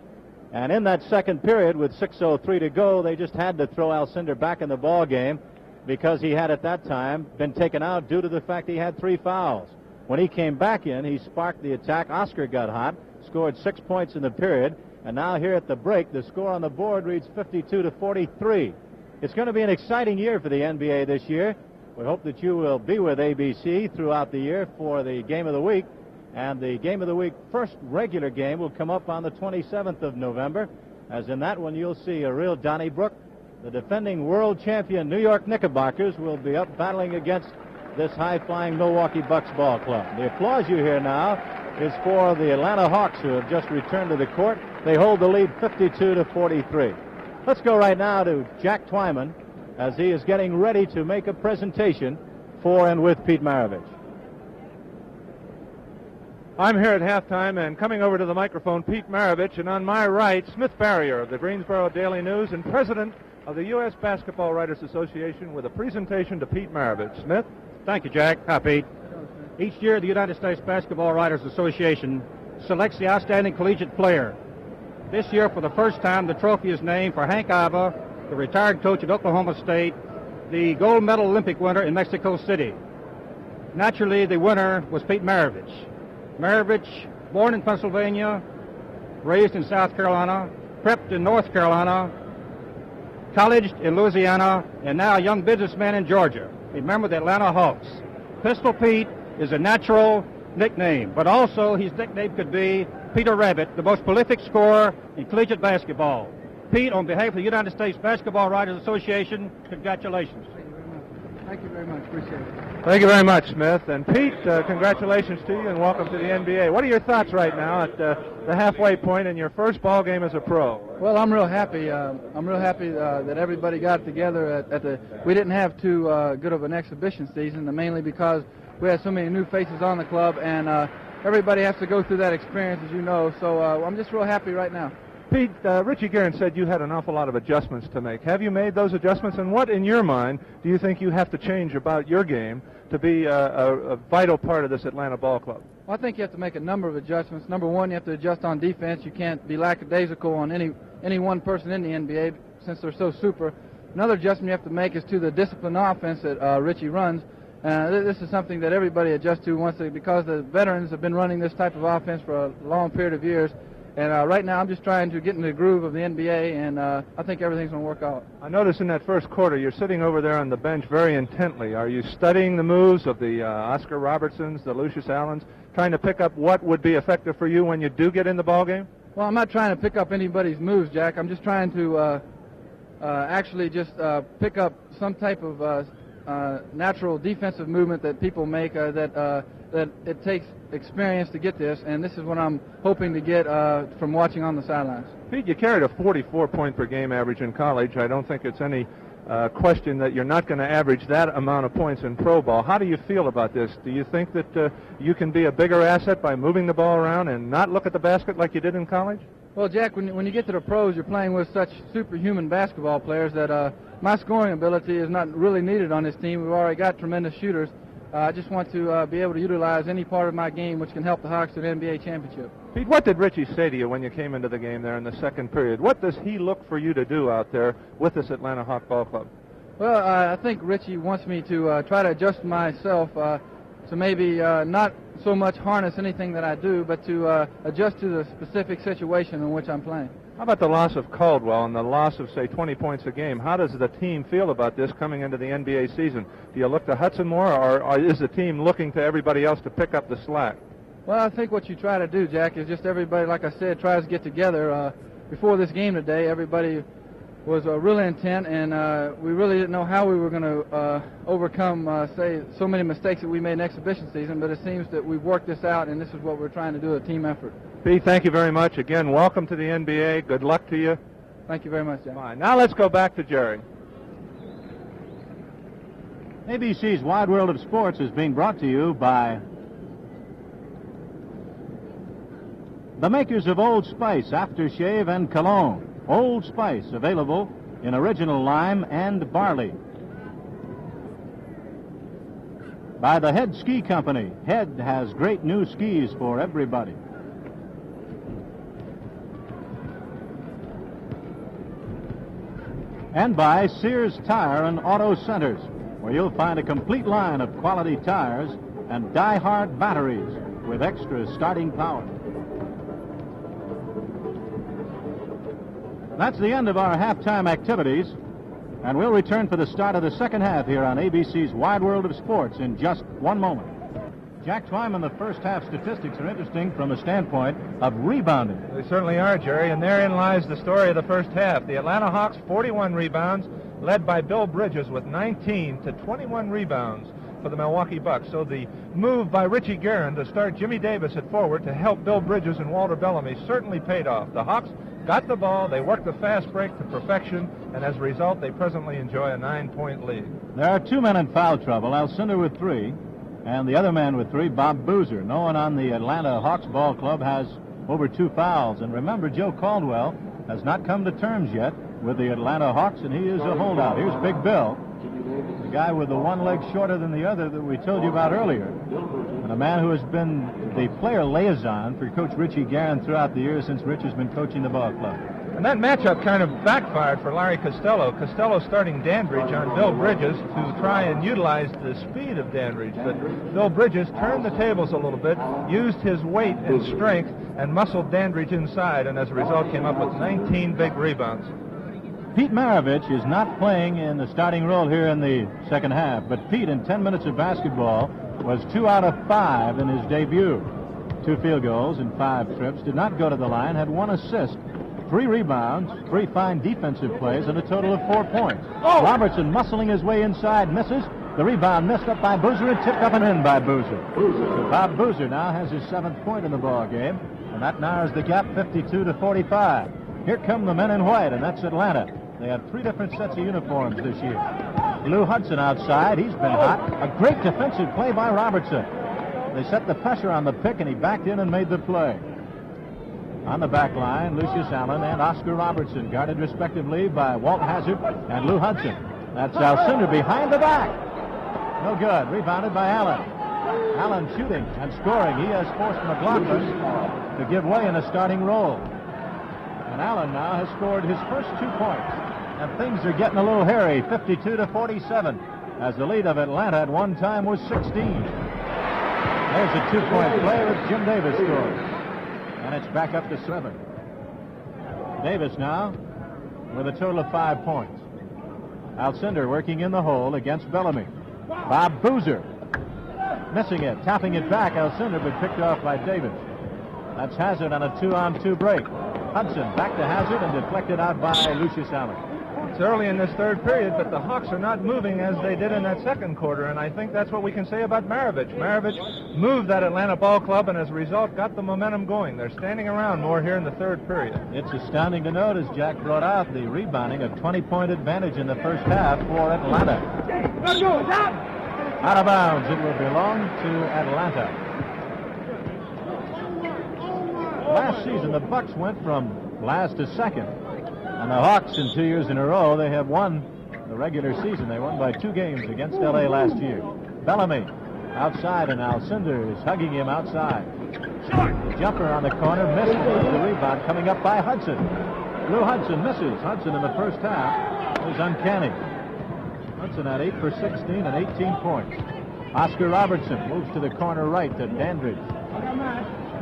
And in that second period, with 6:03 to go, they just had to throw Alcindor back in the ball game because he had at that time been taken out due to the fact he had 3 fouls. When he came back in, he sparked the attack. Óscar got hot, scored 6 points in the period, and now here at the break, the score on the board reads 52-43. It's going to be an exciting year for the NBA this year. We hope that you will be with ABC throughout the year for the Game of the Week. And the Game of the Week first regular game will come up on the 27th of November. As in that one, you'll see a real Donnybrook. The defending world champion New York Knickerbockers will be up battling against this high-flying Milwaukee Bucks ball club. The applause you hear now is for the Atlanta Hawks, who have just returned to the court. They hold the lead 52-43. Let's go right now to Jack Twyman as he is getting ready to make a presentation for and with Pete Maravich. I'm here at halftime, and coming over to the microphone, Pete Maravich, and on my right, Smith Barrier of the Greensboro Daily News and president of the U.S. Basketball Writers Association, with a presentation to Pete Maravich. Smith? Thank you, Jack. Hi, Pete. Each year, the United States Basketball Writers Association selects the outstanding collegiate player. This year, for the first time, the trophy is named for Hank Iva, the retired coach at Oklahoma State, the gold medal Olympic winner in Mexico City. Naturally, the winner was Pete Maravich. Maravich, born in Pennsylvania, raised in South Carolina, prepped in North Carolina, colleged in Louisiana, and now a young businessman in Georgia. A member of the Atlanta Hawks. Pistol Pete is a natural nickname, but also his nickname could be Peter Rabbit, the most prolific scorer in collegiate basketball. Pete, on behalf of the United States Basketball Writers Association, congratulations. Thank you very much. Appreciate it. Thank you very much, Smith. And Pete, congratulations to you and welcome to the NBA. What are your thoughts right now at the halfway point in your first ball game as a pro? Well, I'm real happy. That everybody got together at the. We didn't have too good of an exhibition season, mainly because we had so many new faces on the club, and everybody has to go through that experience, as you know. So I'm just real happy right now. Pete, Richie Guerin said you had an awful lot of adjustments to make. Have you made those adjustments? And what, in your mind, do you think you have to change about your game to be a vital part of this Atlanta ball club? Well, I think you have to make a number of adjustments. Number one, you have to adjust on defense. You can't be lackadaisical on any one person in the NBA since they're so super. Another adjustment you have to make is to the disciplined offense that Richie runs. This is something that everybody adjusts to because the veterans have been running this type of offense for a long period of years. And right now I'm just trying to get in the groove of the NBA, and I think everything's going to work out. I noticed in that first quarter you're sitting over there on the bench very intently. Are you studying the moves of the Óscar Robertsons, the Lucius Allens, trying to pick up what would be effective for you when you do get in the ballgame? Well, I'm not trying to pick up anybody's moves, Jack. I'm just trying to actually just pick up some type of natural defensive movement that people make that it takes experience to get this, and this is what I'm hoping to get from watching on the sidelines. Pete, you carried a 44-point per game average in college. I don't think it's any question that you're not going to average that amount of points in pro ball. How do you feel about this? Do you think that you can be a bigger asset by moving the ball around and not look at the basket like you did in college? Well, Jack, when you get to the pros, you're playing with such superhuman basketball players that my scoring ability is not really needed on this team. We've already got tremendous shooters. I just want to be able to utilize any part of my game which can help the Hawks to the NBA championship. Pete, what did Richie say to you when you came into the game there in the second period? What does he look for you to do out there with this Atlanta Hawk Ball Club? Well, I think Richie wants me to try to adjust myself to maybe not so much harness anything that I do, but to adjust to the specific situation in which I'm playing. How about the loss of Caldwell and the loss of, say, 20 points a game? How does the team feel about this coming into the NBA season? Do you look to Hudson more, or is the team looking to everybody else to pick up the slack? Well, I think what you try to do, Jack, is just everybody, like I said, tries to get together. Before this game today, everybody was really intent, and we really didn't know how we were going to overcome, say, so many mistakes that we made in exhibition season, but it seems that we've worked this out, and this is what we're trying to do, a team effort. Pete, thank you very much. Again, welcome to the NBA. Good luck to you. Thank you very much, Jack. Fine. Now let's go back to Jerry. ABC's Wide World of Sports is being brought to you by the makers of Old Spice Aftershave and Cologne. Old Spice, available in original lime and barley. By the Head Ski Company. Head has great new skis for everybody. And by Sears Tire and Auto Centers, where you'll find a complete line of quality tires and die-hard batteries with extra starting power. That's the end of our halftime activities, and we'll return for the start of the second half here on ABC's Wide World of Sports in just one moment. Jack Twyman, the first half statistics are interesting from the standpoint of rebounding. They certainly are, Jerry, and therein lies the story of the first half. The Atlanta Hawks, 41 rebounds, led by Bill Bridges with 19 to 21 rebounds for the Milwaukee Bucks. So the move by Richie Guerin to start Jimmy Davis at forward to help Bill Bridges and Walter Bellamy certainly paid off. The Hawks got the ball, they worked the fast break to perfection, and as a result, they presently enjoy a 9-point lead. There are two men in foul trouble, Alcindor with 3, and the other man with 3, Bob Boozer. No one on the Atlanta Hawks ball club has over 2 fouls. And remember, Joe Caldwell has not come to terms yet with the Atlanta Hawks, and he is a holdout. Here's Big Bill, the guy with the one leg shorter than the other that we told you about earlier, and a man who has been the player liaison for Coach Richie Guerin throughout the years since Rich has been coaching the ball club. And that matchup kind of backfired for Larry Costello. Costello starting Dandridge on Bill Bridges to try and utilize the speed of Dandridge. But Bill Bridges turned the tables a little bit, used his weight and strength, and muscled Dandridge inside, and as a result came up with 19 big rebounds. Pete Maravich is not playing in the starting role here in the second half, but Pete, in 10 minutes of basketball, was 2 out of 5 in his debut. 2 field goals and 5 trips, did not go to the line, had 1 assist, 3 rebounds, 3 fine defensive plays, and a total of 4 points. Oh! Robertson muscling his way inside, misses. The rebound missed up by Boozer and tipped up and in by Boozer. So Bob Boozer now has his 7th point in the ball game, and that narrows the gap 52 to 45. Here come the men in white, and that's Atlanta. They have 3 different sets of uniforms this year. Lou Hudson outside. He's been hot. A great defensive play by Robertson. They set the pressure on the pick, and he backed in and made the play. On the back line, Lucius Allen and Óscar Robertson, guarded respectively by Walt Hazzard and Lou Hudson. That's Alcindor behind the back. No good. Rebounded by Allen. Allen shooting and scoring. He has forced McGlocklin to give way in a starting role. And Allen now has scored his first 2 points. And things are getting a little hairy, 52 to 47, as the lead of Atlanta at one time was 16. There's a 2-point play with Jim Davis scoring. And And it's back up to 7. Davis now with a total of 5 points. Alcindor working in the hole against Bellamy. Bob Boozer missing it, tapping it back. Alcindor, but picked off by Davis. That's Hazzard on a 2-on-2 break. Hudson back to Hazzard and deflected out by Lucius Allen. It's early in this third period, but the Hawks are not moving as they did in that second quarter, and I think that's what we can say about Mavarich. Mavarich moved that Atlanta ball club, and as a result, got the momentum going. They're standing around more here in the third period. It's astounding to note, as Jack brought out, the rebounding, a 20-point advantage in the first half for Atlanta. Out of bounds, it will belong to Atlanta. Last season, the Bucks went from last to second. And the Hawks, in 2 years in a row, they have won the regular season. They won by 2 games against L.A. last year. Bellamy outside, and Alcindor is hugging him outside. Jumper on the corner, misses the rebound, coming up by Hudson. Lou Hudson misses. Hudson in the first half was uncanny. Hudson had 8 for 16 and 18 points. Óscar Robertson moves to the corner right to Dandridge.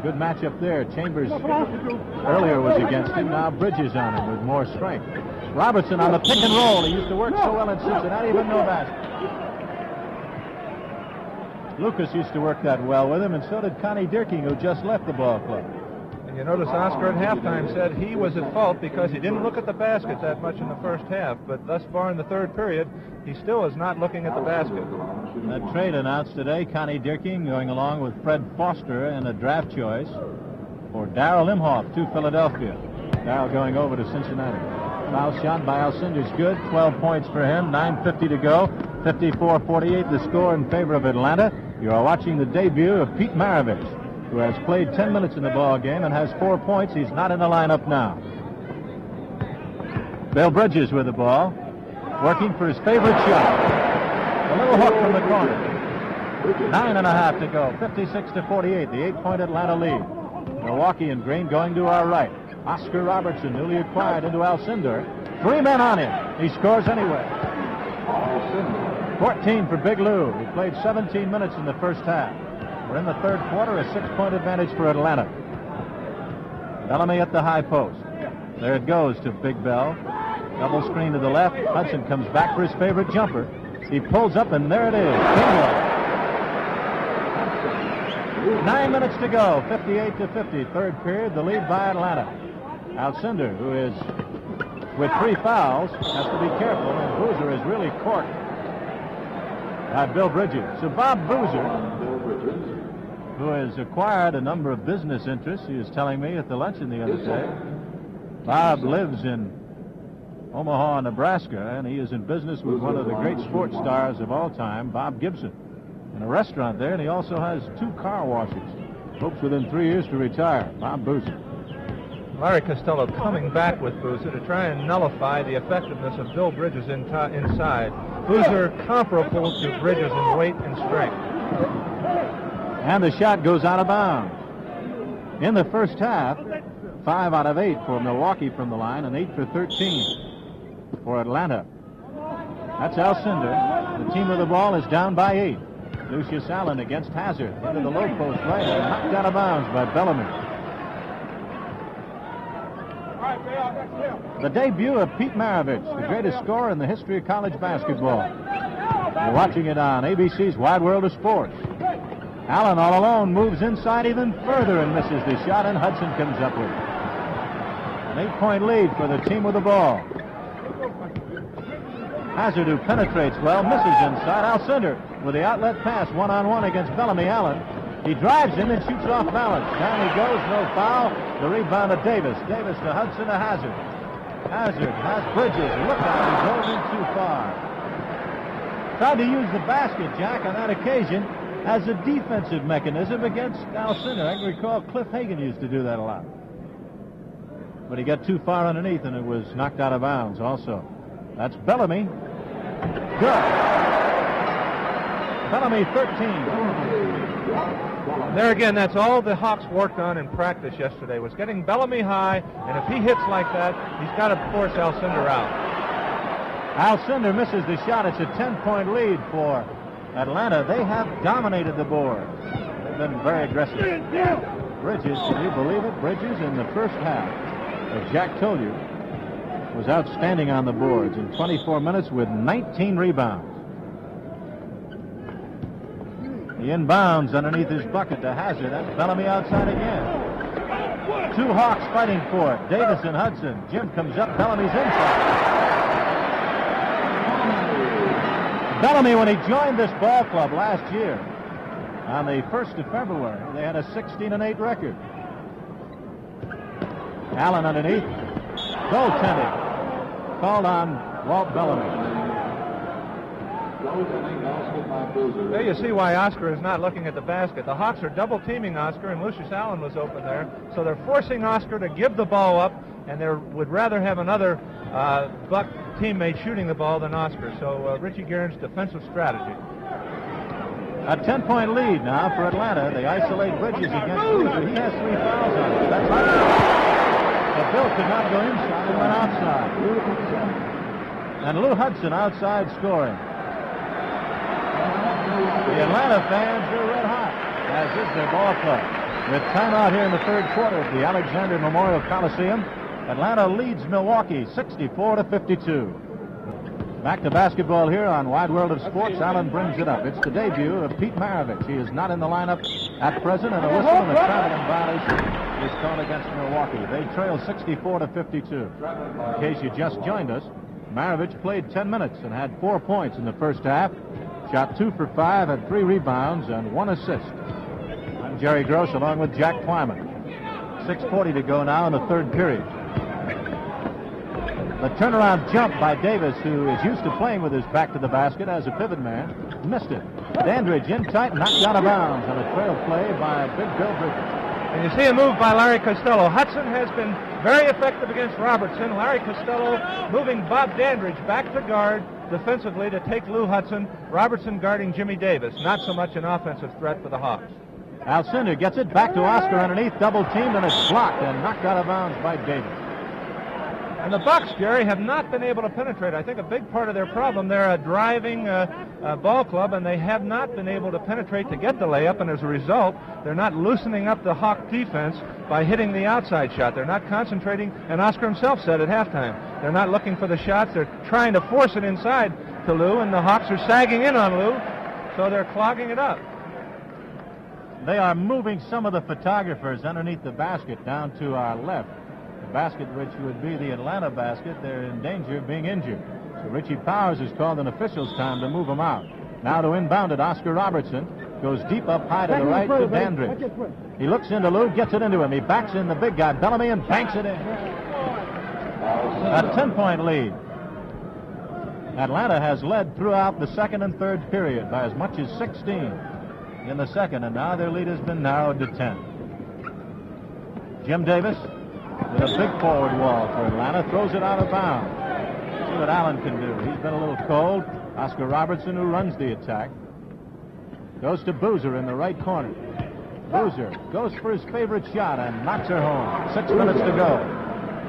Good matchup there. Chambers earlier was against him. Now Bridges on him with more strength. Robertson on the pick and roll. He used to work so well in Cincinnati, but no basket. Lucas used to work that well with him, and so did Connie Dirking, who just left the ball club. And you notice Óscar at halftime said he was at fault because he didn't look at the basket that much in the first half, but thus far in the third period, he still is not looking at the basket. That trade announced today, Connie Dirking going along with Fred Foster and a draft choice for Darryl Imhoff to Philadelphia. Darryl going over to Cincinnati. Foul shot by Alcindor's good, 12 points for him, 9:50 to go, 54-48 the score in favor of Atlanta. You are watching the debut of Pete Maravich, who has played 10 minutes in the ball game and has 4 points. He's not in the lineup now. Bill Bridges with the ball, working for his favorite shot. A little hook from the corner. 9.5 to go, 56-48, the 8-point Atlanta lead. Milwaukee and Green going to our right. Óscar Robertson, newly acquired, into Alcindor. 3 men on him. He scores anyway. 14 for Big Lou. He played 17 minutes in the first half. We're in the third quarter, a 6-point advantage for Atlanta. Bellamy at the high post. There it goes to Big Bell. Double screen to the left. Hudson comes back for his favorite jumper. He pulls up, and there it is. Bingo. 9 minutes to go, 58-50. Third period, the lead by Atlanta. Alcindor, who is with 3 fouls, has to be careful, and Boozer is really corked by Bill Bridges. So Bob Boozer, who has acquired a number of business interests, he was telling me at the luncheon the other day. Bob lives in Omaha, Nebraska, and he is in business with one of the great sports stars of all time, Bob Gibson, in a restaurant there, and he also has 2 car washes. Hopes within 3 years to retire. Bob Boozer. Larry Costello coming back with Boozer to try and nullify the effectiveness of Bill Bridges inside. Boozer comparable to Bridges in weight and strength. And the shot goes out of bounds. In the first half, 5 out of 8 for Milwaukee from the line and 8 for 13 for Atlanta. That's Alcindor. The team with the ball is down by 8. Lucius Allen against Hazzard into the low post right and knocked out of bounds by Bellamy. The debut of Pete Maravich, the greatest scorer in the history of college basketball. You're watching it on ABC's Wide World of Sports. Allen all alone moves inside even further and misses the shot, and Hudson comes up with it. An 8-point lead for the team with the ball. Hazzard, who penetrates well, misses inside. Alcindor with the outlet pass, one-on-one against Bellamy. Allen, he drives him and shoots off balance. Down he goes, no foul. The rebound to Davis. Davis to Hudson to Hazzard. Hazzard has Bridges. Look out, he goes in too far. Tried to use the basket, Jack, on that occasion as a defensive mechanism against Alcindor. I can recall Cliff Hagan used to do that a lot. But he got too far underneath, and it was knocked out of bounds also. That's Bellamy. Good. Bellamy, 13. There again, that's all the Hawks worked on in practice yesterday, was getting Bellamy high, and if he hits like that, he's got to force Alcindor out. Alcindor misses the shot. It's a 10-point lead for Atlanta. They have dominated the board. They've been very aggressive. Bridges, can you believe it? Bridges in the first half, as Jack told you, was outstanding on the boards in 24 minutes with 19 rebounds. He inbounds underneath his bucket to Hazzard. That's Bellamy outside again. Two Hawks fighting for it. Davis and Hudson. Jim comes up. Bellamy's inside. Bellamy, when he joined this ball club last year, on the 1st of February, they had a 16-8 record. Allen underneath. Goaltending. Called on Walt Bellamy. There you see why Óscar is not looking at the basket. The Hawks are double teaming Óscar, and Lucius Allen was open there. So they're forcing Óscar to give the ball up, and they would rather have another Buck teammate shooting the ball than Óscar. So Richie Guerin's defensive strategy. A 10-point lead now for Atlanta. They isolate Bridges against Boozer. He has 3 fouls on him. That's right. But Bill could not go inside and went outside. And Lou Hudson outside scoring. The Atlanta fans are red hot, as is their ball club. With timeout here in the third quarter at the Alexander Memorial Coliseum, Atlanta leads Milwaukee 64-52. Back to basketball here on Wide World of Sports. Allen brings it up. It's the debut of Pete Maravich. He is not in the lineup at present, and a whistle and a traveling violation is called against Milwaukee. They trail 64-52. In case you just joined us, Maravich played 10 minutes and had 4 points in the first half. Shot 2 for 5, had 3 rebounds, and 1 assist. I'm Jerry Gross along with Jack Twyman. 6:40 to go now in the third period. The turnaround jump by Davis, who is used to playing with his back to the basket as a pivot man, missed it. Dandridge in tight, knocked out of bounds on a trail play by Big Bill Bridges. And you see a move by Larry Costello. Hudson has been very effective against Robertson. Larry Costello moving Bob Dandridge back to guard defensively to take Lou Hudson. Robertson guarding Jimmy Davis. Not so much an offensive threat for the Hawks. Alcindor gets it back to Óscar underneath, double teamed, and it's blocked and knocked out of bounds by Davis. And the Bucks, Jerry, have not been able to penetrate. I think a big part of their problem, they're a driving ball club, and they have not been able to penetrate to get the layup, and as a result, they're not loosening up the Hawk defense by hitting the outside shot. They're not concentrating, and Óscar himself said at halftime, they're not looking for the shots. They're trying to force it inside to Lou, and the Hawks are sagging in on Lou, so they're clogging it up. They are moving some of the photographers underneath the basket down to our left. The basket, which would be the Atlanta basket, they're in danger of being injured. So Richie Powers has called an official's time to move them out. Now to inbound it, Óscar Robertson goes deep up high to the right to Dandridge. He looks into Lou, gets it into him. He backs in the big guy, Bellamy, and banks it in. A 10-point lead. Atlanta has led throughout the second and third period by as much as 16 in the second, and now their lead has been narrowed to 10. Jim Davis with a big forward wall for Atlanta, throws it out of bounds. See what Allen can do. He's been a little cold. Óscar Robertson, who runs the attack, goes to Boozer in the right corner. Boozer goes for his favorite shot and knocks her home. 6 minutes to go.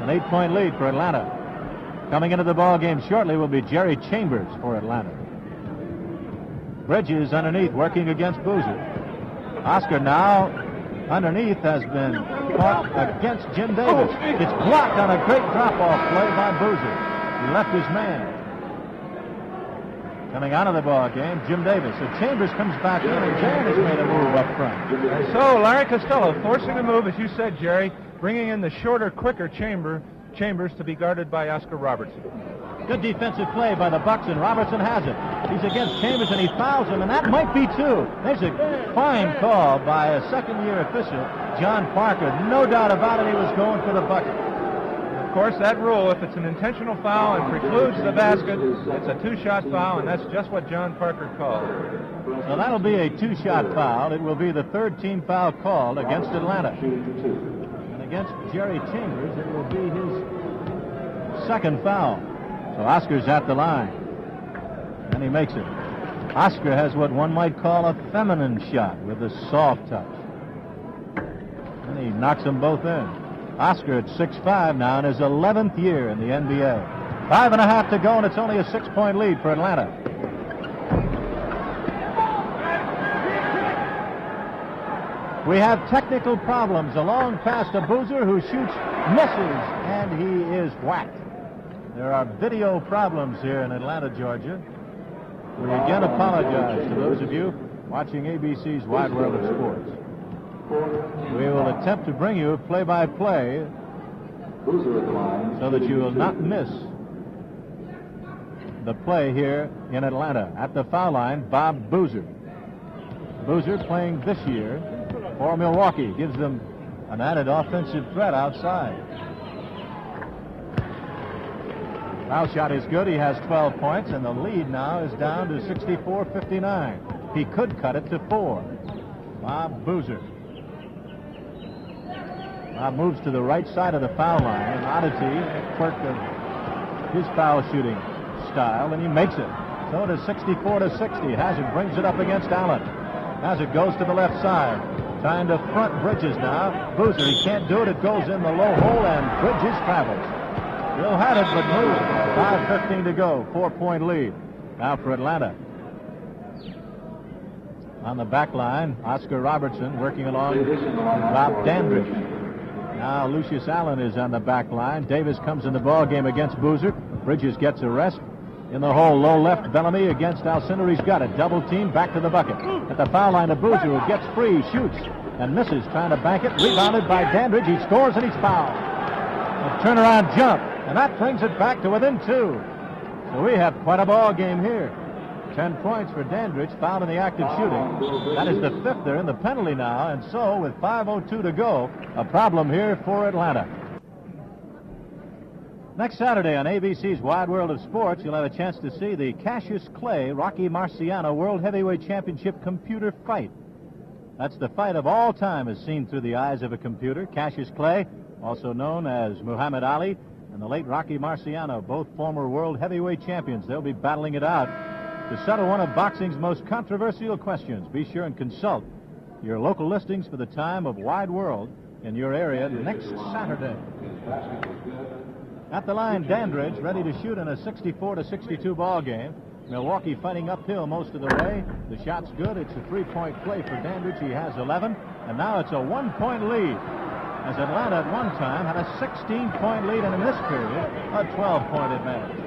An 8-point lead for Atlanta. Coming into the ball game shortly will be Jerry Chambers for Atlanta. Bridges underneath, working against Boozer. Óscar now underneath has been caught against Jim Davis. It's blocked on a great drop-off play by Boozer. He left his man. Coming out of the ball game, Jim Davis. So Chambers comes back in, and Guerin has made a move up front. And so Larry Costello forcing the move, as you said, Jerry, bringing in the shorter, quicker Chambers to be guarded by Óscar Robertson. Good defensive play by the Bucks, and Robertson has it. He's against Chambers, and he fouls him, and that might be two. There's a fine call by a second-year official, John Parker. No doubt about it, he was going for the bucket. Of course, that rule, if it's an intentional foul and precludes the basket, it's a two-shot foul, and that's just what John Parker called. So that'll be a two-shot foul. It will be the third team foul called against Atlanta. And against Jerry Chambers, it will be his second foul. So Óscar's at the line, and he makes it. Óscar has what one might call a feminine shot with a soft touch. And he knocks them both in. Óscar at 6'5" now in his 11th year in the NBA. 5.5 to go, and it's only a 6-point lead for Atlanta. We have technical problems. A long pass to Boozer, who shoots, misses, and he is whacked. There are video problems here in Atlanta, Georgia. We again apologize to those of you watching ABC's Wide World of Sports. We will attempt to bring you play-by-play so that you will not miss the play here in Atlanta. At the foul line, Bob Boozer. Boozer playing this year for Milwaukee. Gives them an added offensive threat outside. Foul shot is good. He has 12 points, and the lead now is down to 64-59. He could cut it to 4. Bob Boozer. Bob moves to the right side of the foul line, an oddity, a quirk of his foul shooting style, and he makes it. So it is 64-60. Hazzard brings it up against Allen. Hazzard goes to the left side, trying to front Bridges now. Boozer, he can't do it. It goes in the low hole, and Bridges travels. Bill had it, but moved. 5:15 to go. 4-point lead. Now for Atlanta. On the back line, Óscar Robertson working along Bob Dandridge. Now Lucius Allen is on the back line. Davis comes in the ball game against Boozer. Bridges gets a rest. In the hole, low left, Bellamy against Alcindor. He's got it. Double team, back to the bucket. At the foul line of Boozer, who gets free, shoots, and misses, trying to bank it. Rebounded by Dandridge. He scores, and he's fouled. A turnaround jump, and that brings it back to within 2. So we have quite a ball game here. 10 points for Dandridge, fouled in the act of shooting. That is the 5th. They're in the penalty now, and so with 5:02 to go, a problem here for Atlanta. Next Saturday on ABC's Wide World of Sports, you'll have a chance to see the Cassius Clay-Rocky Marciano World Heavyweight Championship computer fight. That's the fight of all time as seen through the eyes of a computer. Cassius Clay, also known as Muhammad Ali, and the late Rocky Marciano, both former world heavyweight champions. They'll be battling it out to settle one of boxing's most controversial questions. Be sure and consult your local listings for the time of Wide World in your area next Saturday. At the line, Dandridge ready to shoot in a 64-62 ball game. Milwaukee fighting uphill most of the way. The shot's good. It's a 3-point play for Dandridge. He has 11, and now it's a 1-point lead. As Atlanta at one time had a 16-point lead, and in this period, a 12-point advantage.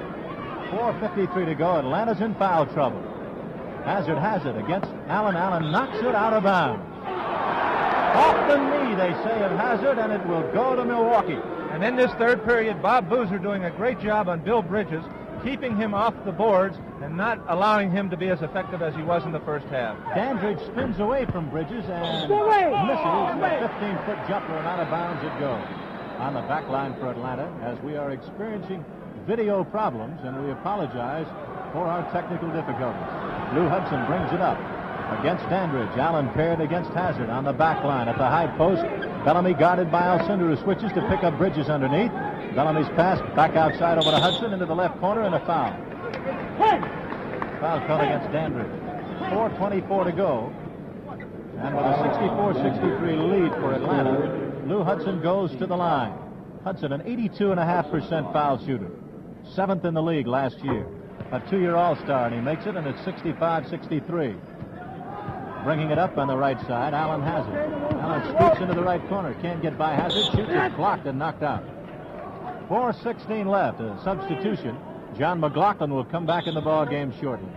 4:53 to go. Atlanta's in foul trouble. Hazzard has it against Allen. Allen knocks it out of bounds. Off the knee, they say, of Hazzard, and it will go to Milwaukee. And in this third period, Bob Boozer doing a great job on Bill Bridges, keeping him off the boards and not allowing him to be as effective as he was in the first half. Dandridge spins away from Bridges and misses a 15-foot jumper, and out of bounds it goes. On the back line for Atlanta, as we are experiencing video problems, and we apologize for our technical difficulties. Lou Hudson brings it up against Dandridge. Allen paired against Hazzard on the back line at the high post. Bellamy guarded by Alcindor, who switches to pick up Bridges underneath. Bellamy's pass back outside over to Hudson into the left corner, and a foul. Foul called against Dandridge. 4:24 to go. And with a 64-63 lead for Atlanta, Lou Hudson goes to the line. Hudson, an 82.5% foul shooter. 7th in the league last year. A 2-year All-Star, and he makes it, and it's 65-63. Bringing it up on the right side, Allen has it. Allen scoots into the right corner. Can't get by Hazzard. Shoots it, blocked and knocked out. 4:16 left. A substitution. John McGlocklin will come back in the ball game shortly.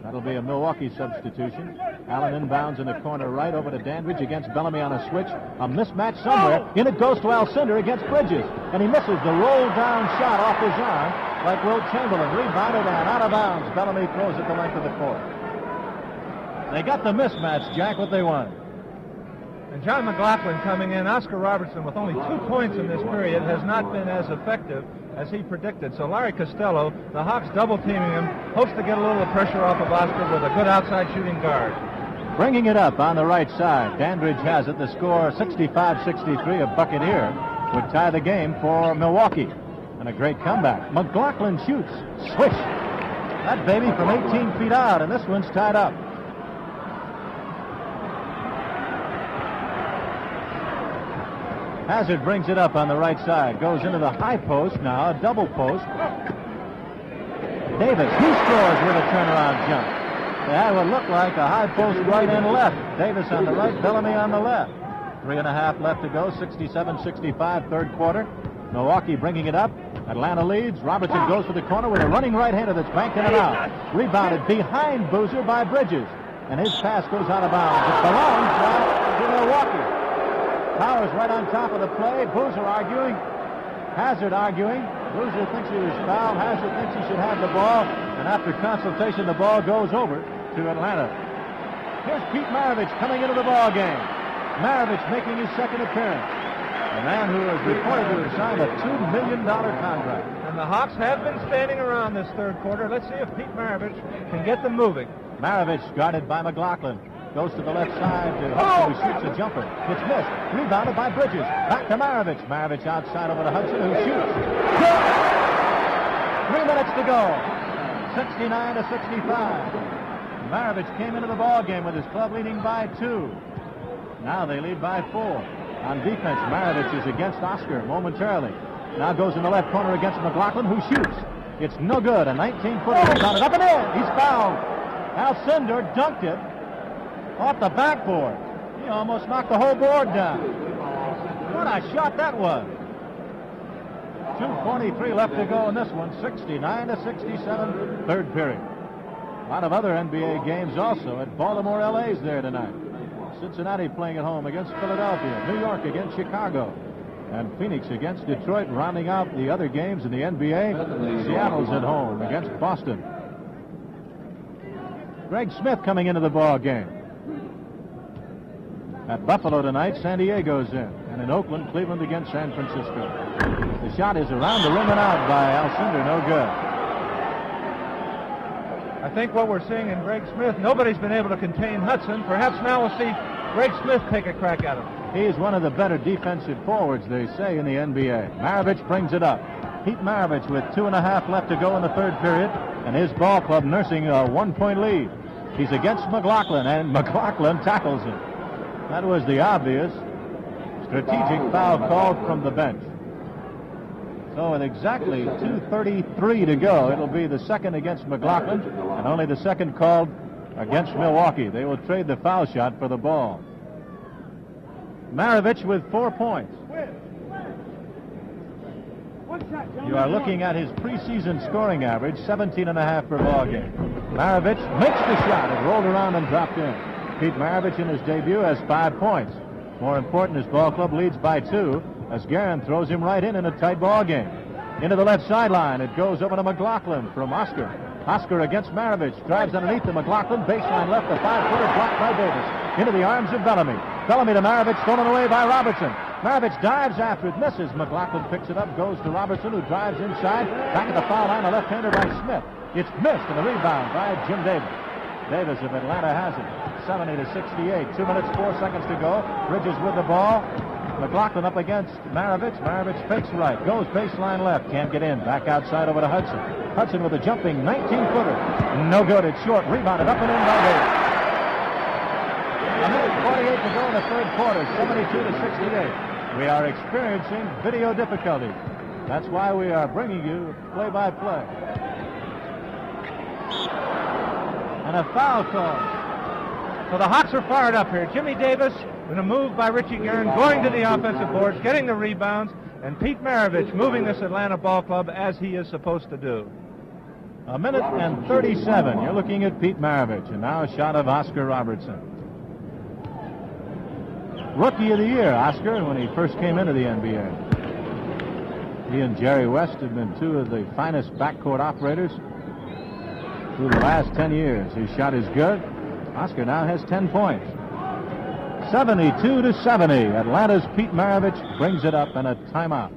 That'll be a Milwaukee substitution. Allen inbounds in the corner right over to Dandridge against Bellamy on a switch. A mismatch somewhere. In it goes to Alcindor against Bridges. And he misses the roll-down shot off his arm like Wilt Chamberlain. Rebounded and out of bounds. Bellamy throws it the length of the court. They got the mismatch, Jack, what they wanted. And John McGlocklin coming in. Óscar Robertson with only 2 points in this period has not been as effective as he predicted. So Larry Costello, the Hawks double teaming him, hopes to get a little pressure off of Óscar with a good outside shooting guard. Bringing it up on the right side. Dandridge has it. The score 65-63. A Buccaneer would tie the game for Milwaukee. And a great comeback. McGlocklin shoots. Swish. That baby from 18 feet out, and this one's tied up. Hazzard brings it up on the right side. Goes into the high post now, a double post. Davis, he scores with a turnaround jump. That would look like a high post right and left. Davis on the right, Bellamy on the left. 3.5 left to go, 67-65, third quarter. Milwaukee bringing it up. Atlanta leads. Robertson goes for the corner with a running right-hander that's banked in and out. Rebounded behind Boozer by Bridges. And his pass goes out of bounds. It belongs now to Milwaukee. Powers right on top of the play. Boozer arguing. Hazzard arguing. Boozer thinks he was fouled. Hazzard thinks he should have the ball. And after consultation, the ball goes over to Atlanta. Here's Pete Maravich coming into the ball game. Maravich making his second appearance. A man who is reported to have signed a $2 million contract. And the Hawks have been standing around this third quarter. Let's see if Pete Maravich can get them moving. Maravich guarded by McGlocklin. Goes to the left side to Hudson, who shoots a jumper. It's missed. Rebounded by Bridges. Back to Maravich. Maravich outside over to Hudson, who shoots. Good! 3 minutes to go. 69-65. Maravich came into the ball game with his club leading by 2. Now they lead by 4. On defense, Maravich is against Óscar momentarily. Now goes in the left corner against McGlocklin, who shoots. It's no good. A 19-footer rebounded up and in. He's fouled. Alcindor dunked it off the backboard. He almost knocked the whole board down. What a shot that was. 2:43 left to go in this one. 69-67, third period. A lot of other NBA games also at Baltimore, LA's there tonight. Cincinnati playing at home against Philadelphia. New York against Chicago. And Phoenix against Detroit, rounding out the other games in the NBA. Seattle's at home against Boston. Greg Smith coming into the ball game. At Buffalo tonight, San Diego's in. And in Oakland, Cleveland against San Francisco. The shot is around the rim and out by Alcindor. No good. I think what we're seeing in Greg Smith, nobody's been able to contain Hudson. Perhaps now we'll see Greg Smith take a crack at him. He's one of the better defensive forwards, they say, in the NBA. Maravich brings it up. Pete Maravich with 2.5 left to go in the third period, and his ball club nursing a 1-point lead. He's against McGlocklin, and McGlocklin tackles him. That was the obvious strategic foul called from the bench. So with exactly 2:33 to go, it'll be the second against McGlocklin, and only the second called against Milwaukee. They will trade the foul shot for the ball. Maravich with 4 points. You are looking at his preseason scoring average, 17.5 per ball game. Maravich makes the shot. It rolled around and dropped in. Pete Maravich in his debut has 5 points. More important, his ball club leads by 2 as Guerin throws him right in a tight ball game. Into the left sideline. It goes over to McGlocklin from Óscar. Óscar against Maravich. Drives underneath to McGlocklin. Baseline left. The 5-footer blocked by Davis. Into the arms of Bellamy. Bellamy to Maravich. Thrown away by Robertson. Maravich dives after it. Misses. McGlocklin picks it up. Goes to Robertson, who drives inside. Back at the foul line. A left-hander by Smith. It's missed. And the rebound by Jim Davis. Davis of Atlanta has it. 70-68. 2 minutes, 4 seconds to go. Bridges with the ball. McGlocklin up against Maravich. Maravich fakes right. Goes baseline left. Can't get in. Back outside over to Hudson. Hudson with a jumping 19-footer. No good. It's short. Rebounded up and in by Davis. A minute 48 to go in the third quarter. 72-68. We are experiencing video difficulties. That's why we are bringing you play-by-play. And a foul call. So the Hawks are fired up here. Jimmy Davis in a move by Richie Guerin, going to the offensive boards, getting the rebounds, and Pete Maravich moving this Atlanta ball club as he is supposed to do. A minute and 37. You're looking at Pete Maravich, and now a shot of Óscar Robertson. Rookie of the year, Óscar, when he first came into the NBA. He and Jerry West have been 2 of the finest backcourt operators through the last 10 years. His shot is good. Óscar now has 10 points. 72-70. Atlanta's Pete Maravich brings it up in a timeout.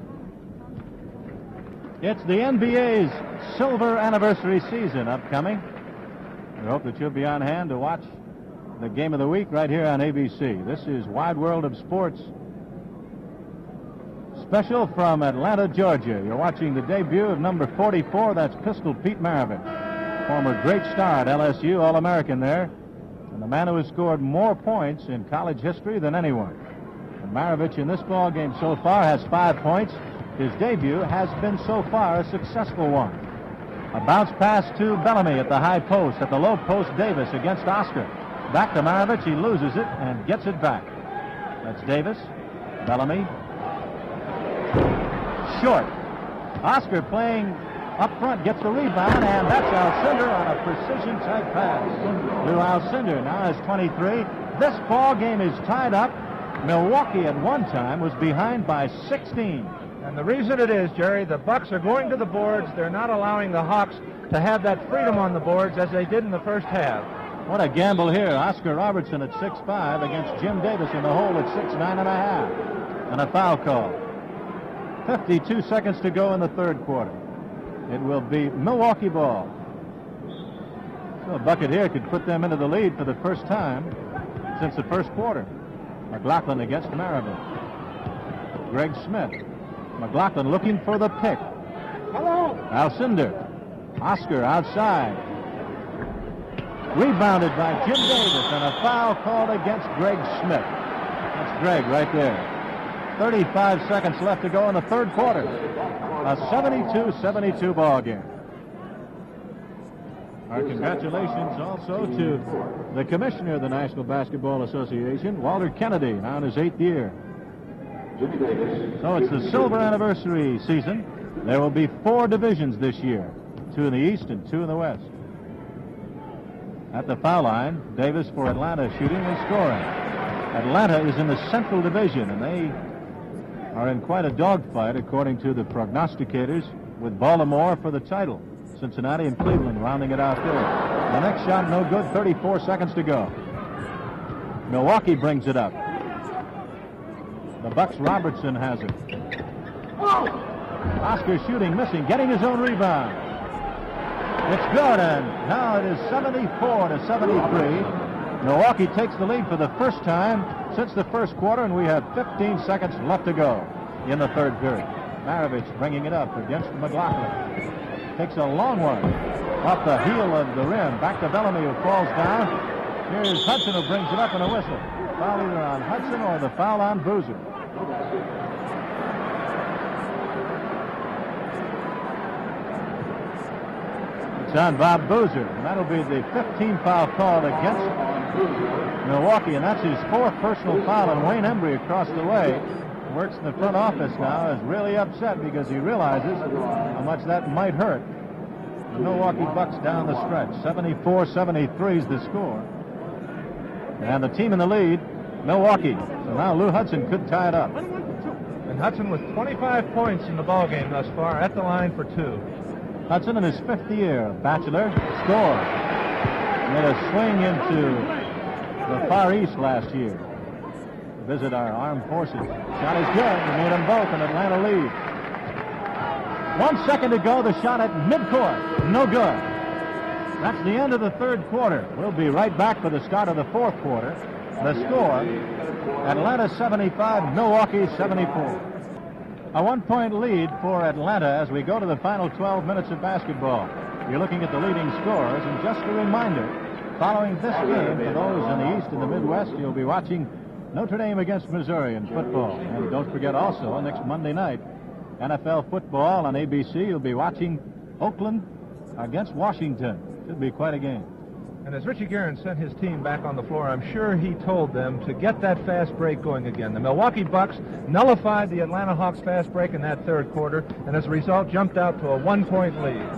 It's the NBA's silver anniversary season upcoming. We hope that you'll be on hand to watch the game of the week right here on ABC. This is Wide World of Sports special from Atlanta, Georgia. You're watching the debut of number 44. That's Pistol Pete Maravich, former great star at LSU, All-American there, and the man who has scored more points in college history than anyone. And Maravich in this ball game so far has 5 points. His debut has been so far a successful one. A bounce pass to Bellamy at the high post. At the low post, Davis against Óscar. Back to Mavarich. He loses it and gets it back. That's Davis. Bellamy. Short. Óscar playing up front, gets the rebound, and that's Alcindor on a precision-type pass. Lou Alcindor now has 23. This ball game is tied up. Milwaukee at one time was behind by 16. And the reason it is, Jerry, the Bucks are going to the boards. They're not allowing the Hawks to have that freedom on the boards as they did in the first half. What a gamble here. Óscar Robertson at 6'5" against Jim Davis in the hole at 6'9½". And a foul call. 52 seconds to go in the third quarter. It will be Milwaukee ball. So a bucket here could put them into the lead for the first time since the first quarter. McGlocklin against Maravich. Greg Smith. McGlocklin looking for the pick. Alcindor. Óscar outside. Rebounded by Jim Davis, and a foul called against Greg Smith. That's Greg right there. 35 seconds left to go in the third quarter. A 72-72 ball game. Our congratulations also to the commissioner of the National Basketball Association, Walter Kennedy, now in his 8th year. So it's the silver anniversary season. There will be 4 divisions this year, 2 in the East and 2 in the West. At the foul line, Davis for Atlanta shooting and scoring. Atlanta is in the Central Division, and they are in quite a dogfight, according to the prognosticators, with Baltimore for the title. Cincinnati and Cleveland rounding it out there. The next shot no good, 34 seconds to go. Milwaukee brings it up. The Bucks' Robertson has it. Óscar shooting, missing, getting his own rebound. It's good, and now it is 74-73. Milwaukee takes the lead for the first time since the first quarter, and we have 15 seconds left to go in the third period. Maravich bringing it up against McGlocklin. Takes a long one off the heel of the rim. Back to Bellamy, who falls down. Here's Hudson, who brings it up, and a whistle. Foul either on Hudson or the foul on Boozer. It's on Bob Boozer, and that'll be the 15th foul called against Milwaukee, and that's his 4th personal foul. And Wayne Embry across the way, works in the front office now, is really upset because he realizes how much that might hurt. The Milwaukee Bucks down the stretch. 74-73 is the score. And the team in the lead, Milwaukee. So now Lou Hudson could tie it up. And Hudson with 25 points in the ballgame thus far, at the line for 2. Hudson in his 5th year, bachelor, scores. Made a swing into the Far East last year. Visit our armed forces. Shot is good. We made them both, and Atlanta leads. 1 second to go. The shot at midcourt. No good. That's the end of the third quarter. We'll be right back for the start of the fourth quarter. The score, Atlanta 75, Milwaukee 74. A 1-point lead for Atlanta as we go to the final 12 minutes of basketball. You're looking at the leading scorers, and just a reminder, following this game, for those in the East and the Midwest, you'll be watching Notre Dame against Missouri in football. And don't forget also, next Monday night, NFL football on ABC. You'll be watching Oakland against Washington. Should be quite a game. And as Richie Guerin sent his team back on the floor, I'm sure he told them to get that fast break going again. The Milwaukee Bucks nullified the Atlanta Hawks fast break in that third quarter, and as a result, jumped out to a 1-point lead.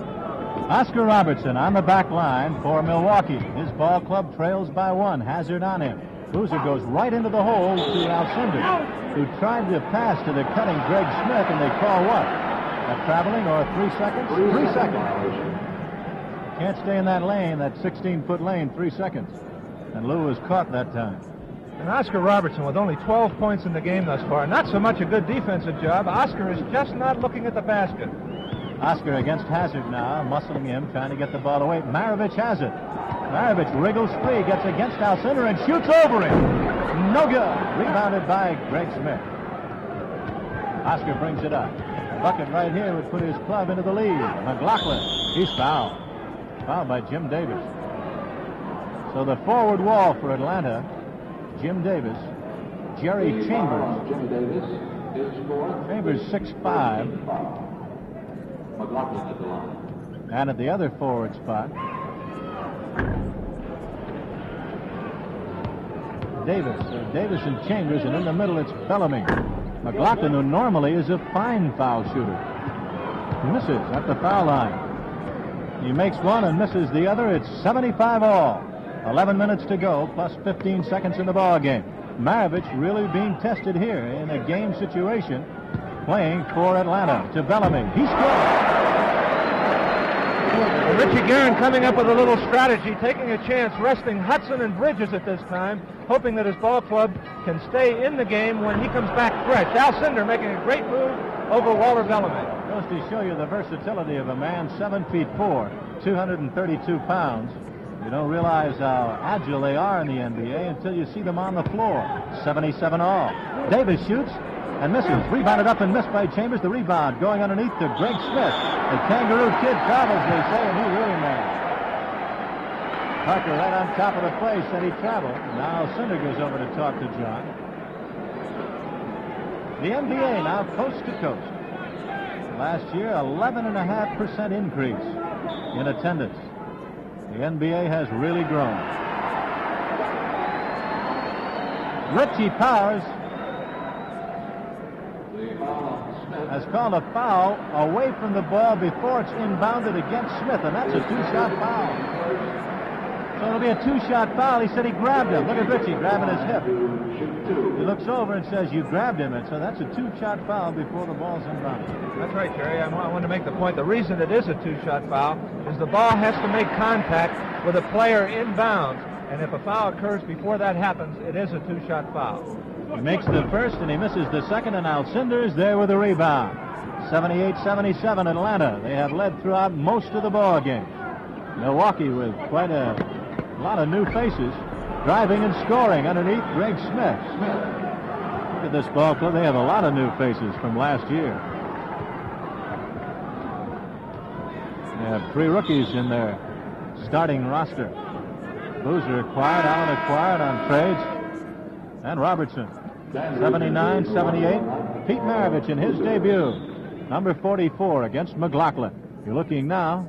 Óscar Robertson on the back line for Milwaukee. His ball club trails by 1. Hazzard on him. Boozer goes right into the hole to Alcindor, who tried to pass to the cutting Greg Smith, and they call what? A traveling or 3 seconds? 3 seconds. Can't stay in that lane, that 16-foot lane, 3 seconds. And Lou was caught that time. And Óscar Robertson with only 12 points in the game thus far. Not so much a good defensive job. Óscar is just not looking at the basket. Óscar against Hazzard now, muscling him, trying to get the ball away. Maravich has it. Maravich wriggles free, gets against Alcindor, and shoots over him. No good. Rebounded by Greg Smith. Óscar brings it up. A bucket right here would put his club into the lead. McGlocklin, he's fouled. Fouled by Jim Davis. So the forward wall for Atlanta, Jim Davis, Jerry Chambers. Chambers 6'5". McGlocklin at the line. And at the other forward spot, Davis and Chambers, and in the middle it's Bellamy. McGlocklin, who normally is a fine foul shooter, misses at the foul line. He makes one and misses the other. It's 75 all. 11 minutes to go, plus 15 seconds in the ball game. Mavarich really being tested here in a game situation, playing for Atlanta. To Bellamy. He scores. Richie Guerin coming up with a little strategy, taking a chance, resting Hudson and Bridges at this time, hoping that his ball club can stay in the game when he comes back fresh. Alcindor making a great move over Walter Bellamy. Goes to show you the versatility of a man 7'4", 232 pounds. You don't realize how agile they are in the NBA until you see them on the floor. 77 all. Davis shoots and misses. Rebounded up and missed by Chambers. The rebound going underneath to Greg Smith. The Kangaroo Kid travels, they say, and he really mad. Parker right on top of the play said he traveled. Now Cinder goes over to talk to John. The NBA now coast to coast. Last year, 11.5% increase in attendance. The NBA has really grown. Richie Powers has called a foul away from the ball before it's inbounded against Smith, and that's a two-shot foul. So it'll be a two-shot foul. He said he grabbed him. Look at Richie grabbing his hip. He looks over and says, you grabbed him, and so that's a two-shot foul before the ball's inbounded. That's right, Jerry. I want to make the point. The reason it is a two-shot foul is the ball has to make contact with a player inbounds, and if a foul occurs before that happens, it is a two-shot foul. He makes the first, and he misses the second, and Alcindor is there with the rebound. 78-77 Atlanta. They have led throughout most of the ball game. Milwaukee with quite a lot of new faces, driving and scoring underneath Greg Smith. Look at this ball club. They have a lot of new faces from last year. They have 3 rookies in their starting roster. Boozer acquired, Allen acquired on trades, and Robertson. 79-78. Pete Maravich in his debut, number 44 against McGlocklin. You're looking now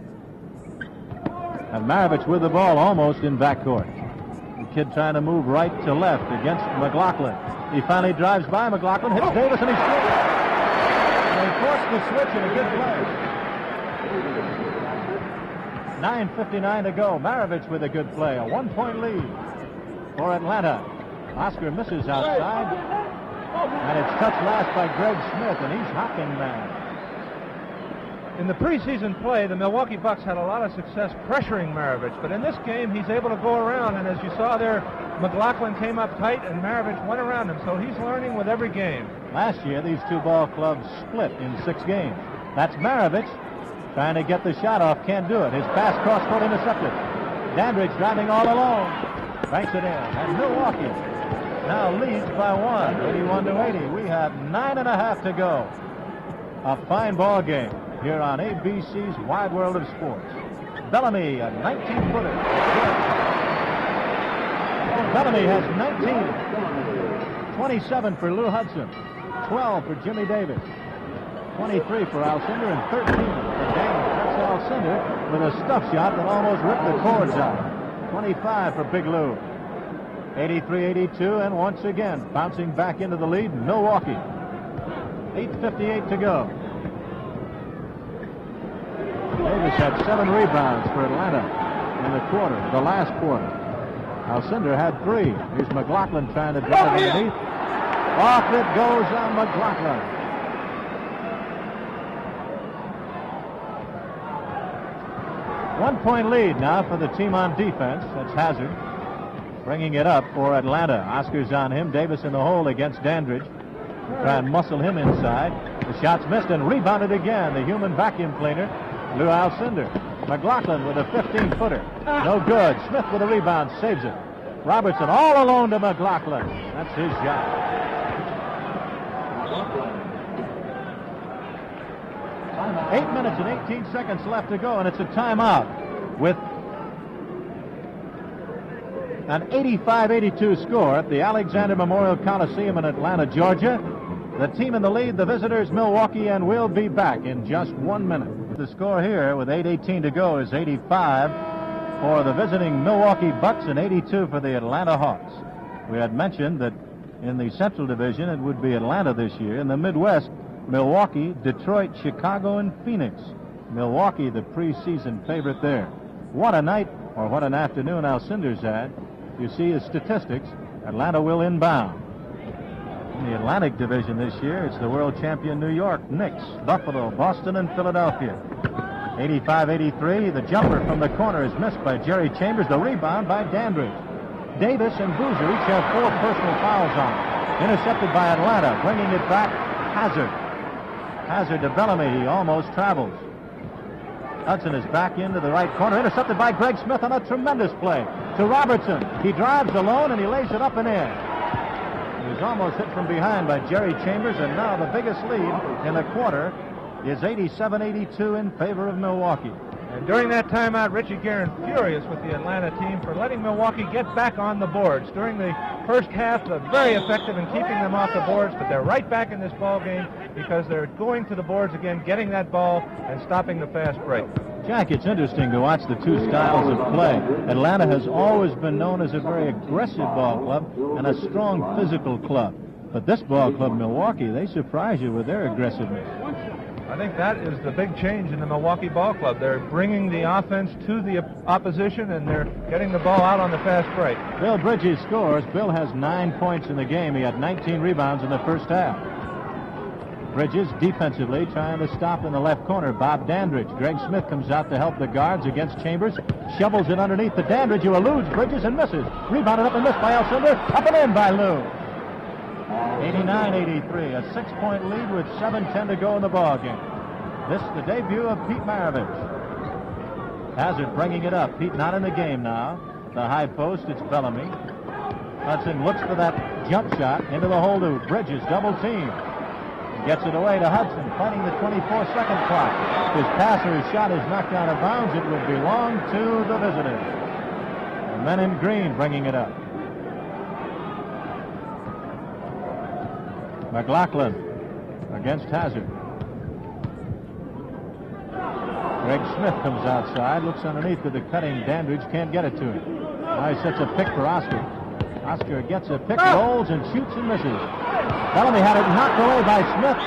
at Maravich with the ball almost in backcourt. The kid trying to move right to left against McGlocklin. He finally drives by McGlocklin, hits Davis, and he scores. And he forced the switch in a good play. 9:59 to go. Maravich with a good play. A 1-point lead for Atlanta. Óscar misses outside. And it's touched last by Greg Smith, and he's hopping man. In the preseason play, the Milwaukee Bucks had a lot of success pressuring Maravich, but in this game, he's able to go around, and as you saw there, McGlocklin came up tight, and Maravich went around him, so he's learning with every game. Last year, these two ball clubs split in 6 games. That's Maravich trying to get the shot off, can't do it. His pass cross-court intercepted. Dandridge driving all alone, banks it in, and Milwaukee now leads by 1, 81-80. We have 9.5 to go. A fine ball game here on ABC's Wide World of Sports. Bellamy, a 19-footer. Bellamy has 19. 27 for Lou Hudson. 12 for Jimmy Davis. 23 for Alcindor and 13 for Dandridge. That's Alcindor with a stuff shot that almost ripped the cords out. 25 for Big Lou. 83-82, and once again bouncing back into the lead, Milwaukee. 8:58 to go. Davis had 7 rebounds for Atlanta in the last quarter. Alcindor had 3. Here's McGlocklin trying to drive underneath. Off it goes on McGlocklin. One-point lead now for the team on defense. That's Hazzard bringing it up for Atlanta. Óscar's on him. Davis in the hole against Dandridge. Try and muscle him inside. The shot's missed and rebounded again. The human vacuum cleaner, Lou Alcindor. McGlocklin with a 15-footer. No good. Smith with a rebound. Saves it. Robertson all alone to McGlocklin. That's his shot. Eight minutes and 18 seconds left to go, and it's a timeout with an 85-82 score at the Alexander Memorial Coliseum in Atlanta, Georgia. The team in the lead, the visitors, Milwaukee, and we'll be back in just 1 minute. The score here with 8:18 to go is 85 for the visiting Milwaukee Bucks and 82 for the Atlanta Hawks. We had mentioned that in the Central Division it would be Atlanta this year. In the Midwest, Milwaukee, Detroit, Chicago, and Phoenix. Milwaukee, the preseason favorite there. What a night, or what an afternoon Alcindor's had. You see his statistics. Atlanta will inbound. In the Atlantic Division this year, it's the world champion New York, Knicks, Buffalo, Boston, and Philadelphia. 85-83, the jumper from the corner is missed by Jerry Chambers. The rebound by Dandridge. Davis and Boozer each have 4 personal fouls on. Intercepted by Atlanta, bringing it back, Hazzard. Hazzard to Bellamy, he almost travels. Hudson is back into the right corner, intercepted by Greg Smith on a tremendous play. To Robertson, he drives alone and he lays it up and in. He was almost hit from behind by Jerry Chambers, and now the biggest lead in the quarter is 87-82 in favor of Milwaukee. And during that timeout, Richie Guerin furious with the Atlanta team for letting Milwaukee get back on the boards. During the first half, they're very effective in keeping them off the boards, but they're right back in this ball game because they're going to the boards again, getting that ball and stopping the fast break. Jack, it's interesting to watch the two styles of play. Atlanta has always been known as a very aggressive ball club and a strong physical club. But this ball club, Milwaukee, they surprise you with their aggressiveness. I think that is the big change in the Milwaukee ball club. They're bringing the offense to the opposition, and they're getting the ball out on the fast break. Bill Bridges scores. Bill has 9 points in the game. He had 19 rebounds in the first half. Bridges defensively trying to stop in the left corner. Bob Dandridge. Greg Smith comes out to help the guards against Chambers. Shovels it underneath to Dandridge, who eludes Bridges and misses. Rebounded up and missed by Alcindor. Up and in by Lou. 89-83, a 6-point lead with 7:10 to go in the ball game. This is the debut of Pete Maravich. Hazzard bringing it up. Pete not in the game now. The high post, it's Bellamy. Hudson looks for that jump shot into the hole to Bridges, double team. Gets it away to Hudson, fighting the 24-second clock. His passer, his shot is knocked out of bounds. It would belong to the visitors. The men in green bringing it up. McGlocklin against Hazzard. Greg Smith comes outside, looks underneath to the cutting Dandridge, can't get it to him. Now he sets a pick for Óscar. Óscar gets a pick, rolls, and shoots and misses. Bellamy had it knocked away by Smith.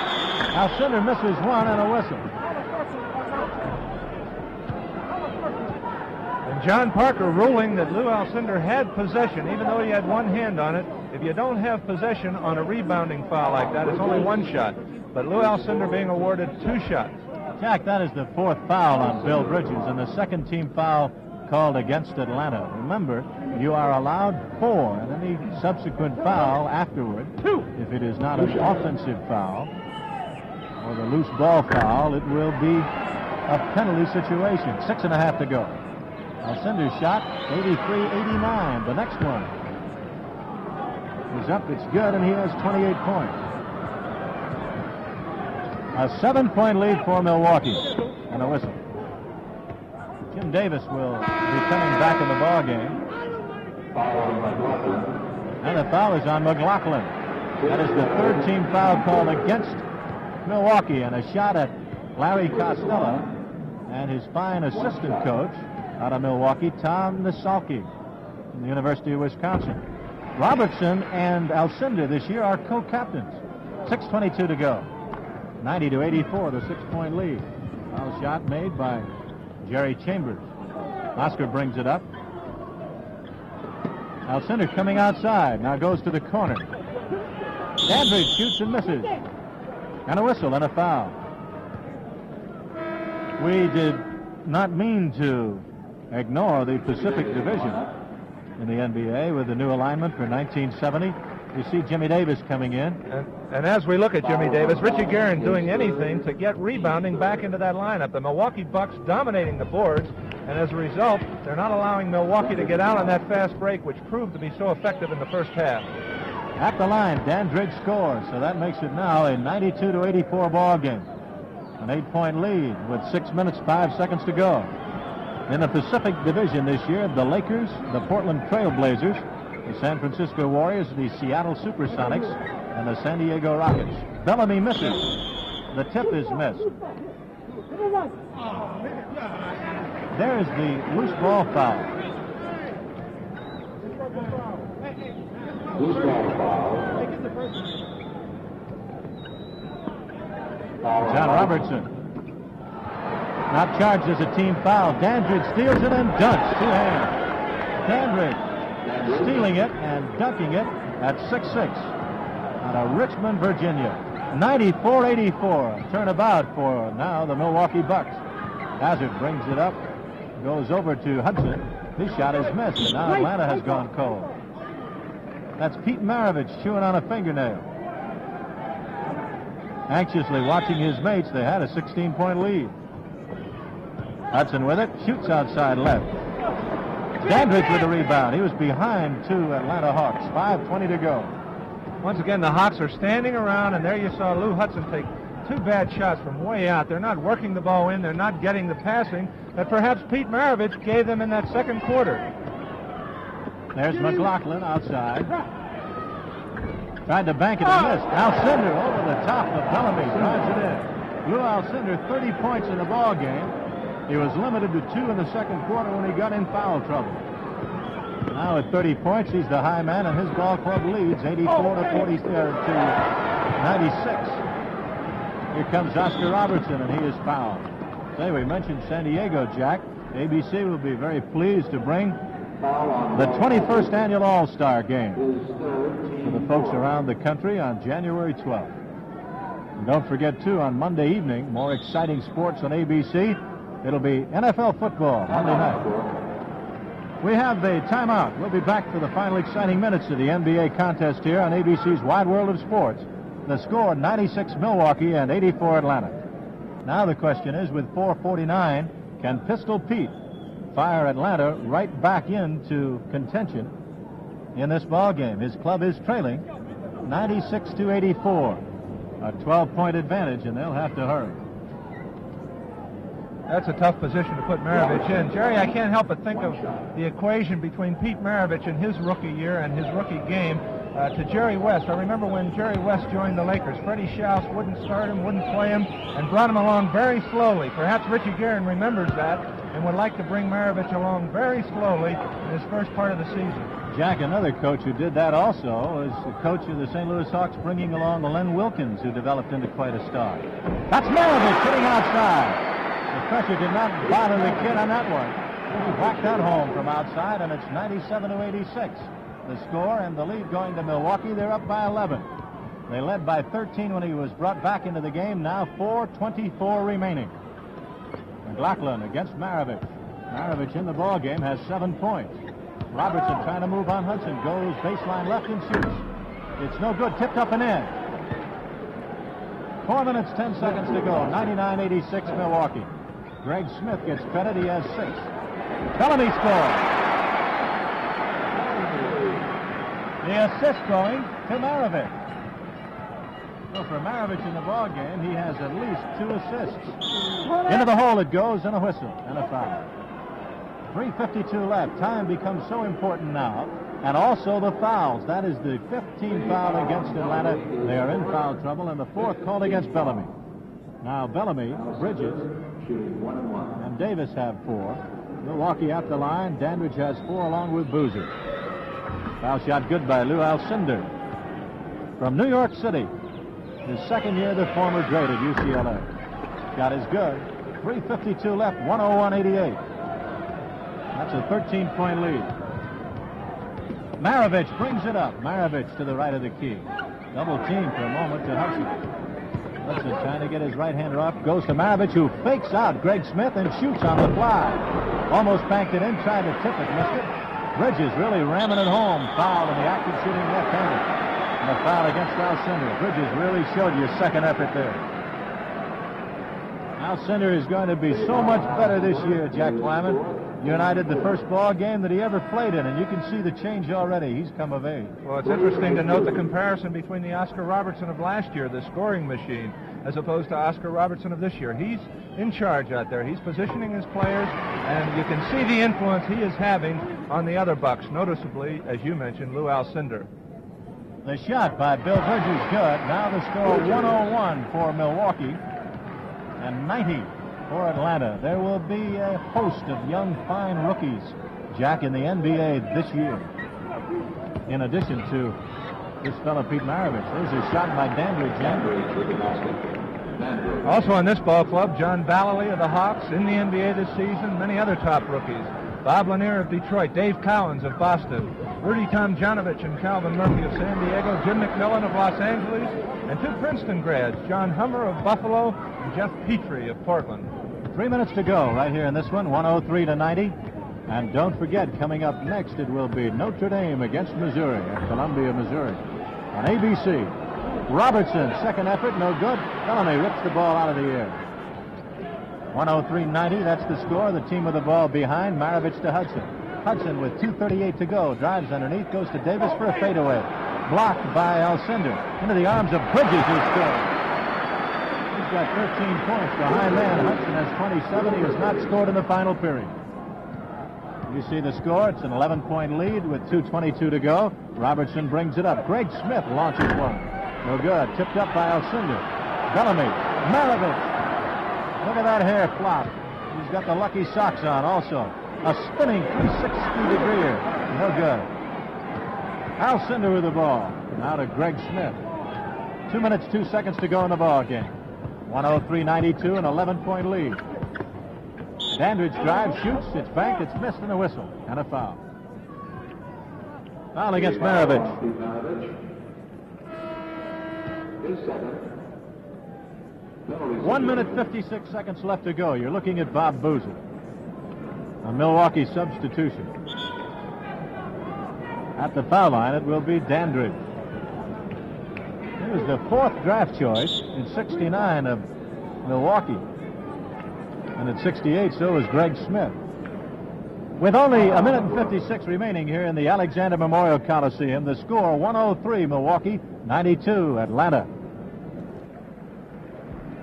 Alcindor misses one and a whistle. And John Parker ruling that Lou Alcindor had possession, even though he had one hand on it. If you don't have possession on a rebounding foul like that, it's only one shot. But Lou Alcindor being awarded 2 shots. Jack, that is the 4th foul on Bill Bridges and the second team foul called against Atlanta. Remember, you are allowed 4, and any subsequent foul afterward, if it is not an offensive foul or the loose ball foul, it will be a penalty situation. 6.5 to go. Alcindor's shot, 83-89. The next one is up, it's good, and he has 28 points. A 7-point lead for Milwaukee, and a whistle. Jim Davis will be coming back in the ball game. And the foul is on McGlocklin. That is the 3rd team foul called against Milwaukee, and a shot at Larry Costello and his fine assistant coach out of Milwaukee, Tom Nisalke, from the University of Wisconsin. Robertson and Alcindor this year are co-captains. 6:22 to go. 90-84, the 6-point lead. Foul shot made by Jerry Chambers. Óscar brings it up. Alcindor coming outside. Now goes to the corner. Dandridge shoots and misses. And a whistle and a foul. We did not mean to ignore the Pacific Division in the NBA with the new alignment for 1970. You see Jimmy Davis coming in. And as we look at Jimmy Davis, Richie Guerin doing anything to get rebounding back into that lineup. The Milwaukee Bucks dominating the boards, and as a result, they're not allowing Milwaukee to get out on that fast break, which proved to be so effective in the first half. At the line, Dandridge scores, so that makes it now a 92-84 ball game. An 8-point lead with 6 minutes, 5 seconds to go. In the Pacific Division this year, the Lakers, the Portland Trail Blazers, the San Francisco Warriors, the Seattle Supersonics, and the San Diego Rockets. Bellamy misses. The tip is missed. There's the loose ball foul. Loose ball foul. John Robertson. Not charged as a team foul. Dandridge steals it and dunks. Two-hand. Dandridge stealing it and dunking it at 6'6". Out of Richmond, Virginia. 94-84. Turnabout for now the Milwaukee Bucks. Hazzard brings it up. Goes over to Hudson. His shot is missed, and now Atlanta has gone cold. That's Pete Maravich chewing on a fingernail. Anxiously watching his mates, they had a 16-point lead. Hudson with it, shoots outside left. Dandridge with the rebound. He was behind two Atlanta Hawks. 5:20 to go. Once again, the Hawks are standing around, and there you saw Lou Hudson take two bad shots from way out. They're not working the ball in. They're not getting the passing that perhaps Pete Maravich gave them in that second quarter. There's McGlocklin outside. Tried to bank it and missed. Alcindor over the top of Bellamy. Drives it in. Lou Alcindor, 30 points in the ball game. He was limited to 2 in the second quarter when he got in foul trouble. Now at 30 points, he's the high man, and his ball club leads 84-96. Here comes Óscar Robertson, and he is fouled. Say, we mentioned San Diego, Jack. ABC will be very pleased to bring the 21st annual All-Star Game to the folks around the country on January 12th. And don't forget, too, on Monday evening, more exciting sports on ABC. It'll be NFL football Monday night. We have the timeout. We'll be back for the final exciting minutes of the NBA contest here on ABC's Wide World of Sports. The score, 96 Milwaukee and 84 Atlanta. Now the question is, with 4:49, can Pistol Pete fire Atlanta right back into contention in this ball game? His club is trailing 96-84. A 12-point advantage, and they'll have to hurry. That's a tough position to put Maravich in. Jerry, I can't help but think of the equation between Pete Maravich in his rookie year and his rookie game to Jerry West. I remember when Jerry West joined the Lakers, Freddie Schaus wouldn't start him, wouldn't play him, and brought him along very slowly. Perhaps Richie Guerin remembers that and would like to bring Maravich along very slowly in his first part of the season. Jack, another coach who did that also is the coach of the St. Louis Hawks, bringing along Len Wilkins, who developed into quite a star. That's Maravich hitting outside. The pressure did not bother the kid on that one. He whacked that home from outside, and it's 97-86. The score and the lead going to Milwaukee. They're up by 11. They led by 13 when he was brought back into the game. Now 4:24 remaining. McGlocklin against Maravich. Maravich in the ball game has 7 points. Robertson trying to move on Hudson. Goes baseline left and shoots. It's no good. Tipped up and in. 4 minutes, 10 seconds to go. 99-86 Milwaukee. Greg Smith gets credit. He has 6. Bellamy scores. The assist going to Maravich. So for Maravich in the ball game, he has at least 2 assists. Into the hole it goes, and a whistle and a foul. 3:52 left. Time becomes so important now. And also the fouls. That is the 15th foul against Atlanta. They are in foul trouble, and the 4th called against Bellamy. Now Bellamy, Bridges, and Davis have 4. Milwaukee at the line. Dandridge has 4 along with Boozer. Foul shot good by Lou Alcindor. From New York City. His second year, the former great at UCLA. Shot is good. 3:52 left, 101-88. That's a 13-point lead. Maravich brings it up. Maravich to the right of the key. Double team for a moment to Hudson. Hudson trying to get his right-hander off. Goes to Maravich, who fakes out Greg Smith and shoots on the fly. Almost banked it in, tried to tip it, missed it. Bridges really ramming it home. Foul in the act of shooting left-handed. And a foul against Alcindor. Bridges really showed you a second effort there. Alcindor is going to be so much better this year, Jack Twyman. United the first ball game that he ever played in, and you can see the change already. He's come of age. Well, it's interesting to note the comparison between the Óscar Robertson of last year, the scoring machine, as opposed to Óscar Robertson of this year. He's in charge out there. He's positioning his players, and you can see the influence he is having on the other Bucks, noticeably, as you mentioned, Lou Alcindor. The shot by Bill Bridges good. Now the score 101 for Milwaukee. and 90 for Atlanta. There will be a host of young, fine rookies, Jack, in the NBA this year. In addition to this fellow, Pete Maravich. There's a shot by Dandridge. Also on this ball club, John Ballily of the Hawks in the NBA this season. Many other top rookies. Bob Lanier of Detroit, Dave Cowens of Boston, Rudy Tomjanovich and Calvin Murphy of San Diego, Jim McMillan of Los Angeles, and 2 Princeton grads, John Hummer of Buffalo and Jeff Petrie of Portland. 3 minutes to go right here in this one, 103-90. And don't forget, coming up next, it will be Notre Dame against Missouri at Columbia, Missouri on ABC. Robertson, second effort, no good. Bellamy rips the ball out of the air. 103-90, that's the score. The team with the ball behind. Maravich to Hudson. Hudson with 2:38 to go. Drives underneath, goes to Davis for a fadeaway. Blocked by Alcindor. Into the arms of Bridges, who scores. He's got 13 points. Behind man, Hudson has 27. He has not scored in the final period. You see the score. It's an 11-point lead with 2:22 to go. Robertson brings it up. Greg Smith launches one. No good. Tipped up by Alcindor. Bellamy. Maravich. Look at that hair flop. He's got the lucky socks on also. A spinning 360-degree. No good. Alcindor with the ball. Now to Greg Smith. 2 minutes, 2 seconds to go in the ball game. 103-92, an 11-point lead. Dandridge drives, shoots, it's banked, it's missed, and a whistle, and a foul. Foul against Maravich. 1 minute, 56 seconds left to go. You're looking at Bob Boozer. A Milwaukee substitution. At the foul line, it will be Dandridge. He was the 4th draft choice in '69 of Milwaukee. And at 68, so is Greg Smith. With only a minute and 56 remaining here in the Alexander Memorial Coliseum, the score 103 Milwaukee, 92 Atlanta.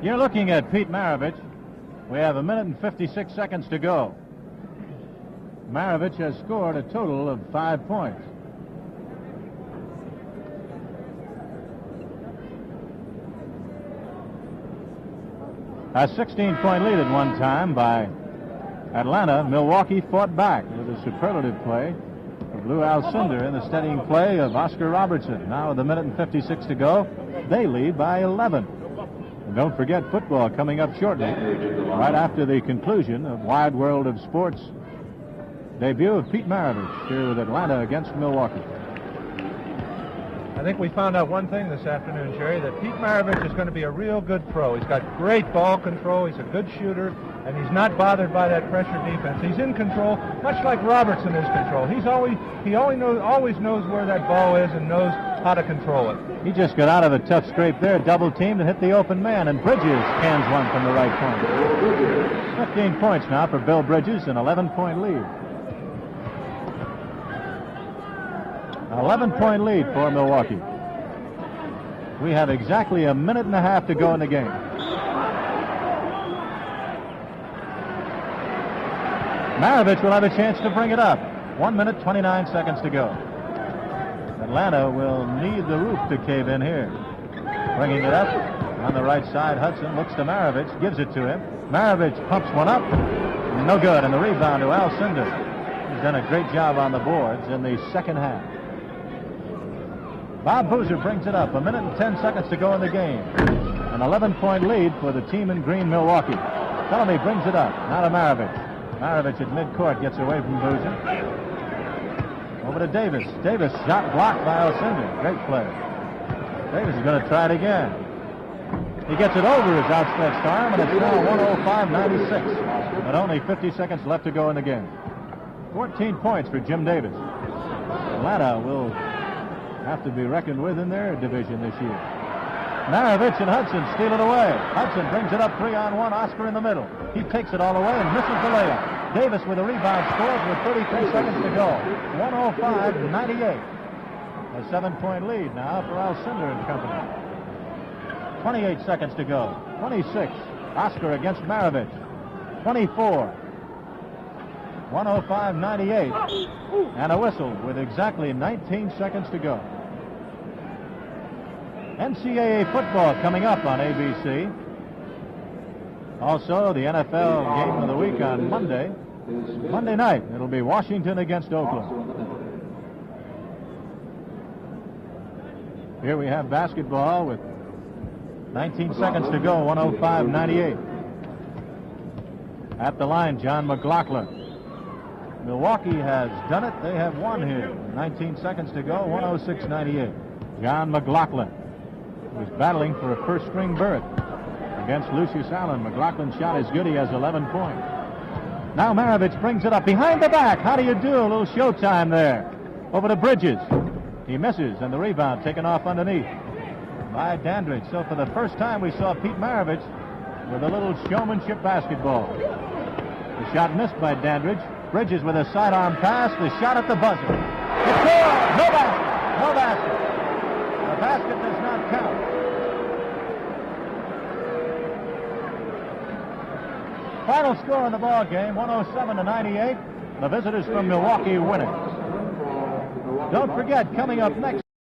You're looking at Pete Maravich. We have a minute and 56 seconds to go. Maravich has scored a total of 5 points. A 16-point lead at one time by Atlanta. Milwaukee fought back with a superlative play of Lou Alcindor in the steadying play of Óscar Robertson. Now with a minute and 56 to go, they lead by 11. And don't forget football coming up shortly, right after the conclusion of Wide World of Sports debut of Pete Maravich here with Atlanta against Milwaukee. I think we found out one thing this afternoon, Jerry, that Pete Maravich is going to be a real good pro. He's got great ball control, he's a good shooter, and he's not bothered by that pressure defense. He's in control, much like Robertson is control. He always knows where that ball is and knows how to control it. He just got out of a tough scrape there, double teamed and hit the open man, and Bridges cans one from the right point. 15 points now for Bill Bridges, an 11-point lead. 11-point lead for Milwaukee. We have exactly a minute and a half to go in the game. Maravich will have a chance to bring it up. 1 minute, 29 seconds to go. Atlanta will need the roof to cave in here. Bringing it up on the right side, Hudson looks to Maravich, gives it to him. Maravich pumps one up. No good, and the rebound to Alcindor. He's done a great job on the boards in the second half. Bob Boozer brings it up. 1 minute and 10 seconds to go in the game. An 11-point lead for the team in green, Milwaukee. Bellamy brings it up. Now to Maravich. Maravich at midcourt gets away from Boozer. Over to Davis. Davis shot blocked by Alcindor. Great play. Davis is going to try it again. He gets it over his outstretched arm, and it's now 105-96. But only 50 seconds left to go in the game. 14 points for Jim Davis. Atlanta will have to be reckoned with in their division this year. Maravich and Hudson steal it away. Hudson brings it up 3-on-1. Óscar in the middle. He takes it all away and misses the layup. Davis with a rebound scores with 33 seconds to go. 105-98. A 7-point lead now for Alcindor and company. 28 seconds to go. 26. Óscar against Maravich. 24. 105-98. And a whistle with exactly 19 seconds to go. NCAA football coming up on ABC. Also, the NFL game of the week on Monday night. It'll be Washington against Oakland. Here we have basketball with 19 seconds to go, 105-98. At the line, John McGlocklin. Milwaukee has done it. They have won here. 19 seconds to go, 106-98. John McGlocklin was battling for a first-string berth against Lucius Allen. McGlocklin's shot is good. He has 11 points. Now Mavarich brings it up behind the back. How do you do? A little showtime there. Over to Bridges. He misses, and the rebound taken off underneath by Dandridge. So for the first time, we saw Pete Maravich with a little showmanship basketball. The shot missed by Dandridge. Bridges with a sidearm pass. The shot at the buzzer. It's good. No basket. No basket. The basket does not count. Final score in the ball game, 107-98. The visitors from Milwaukee winning. Don't forget, coming up next.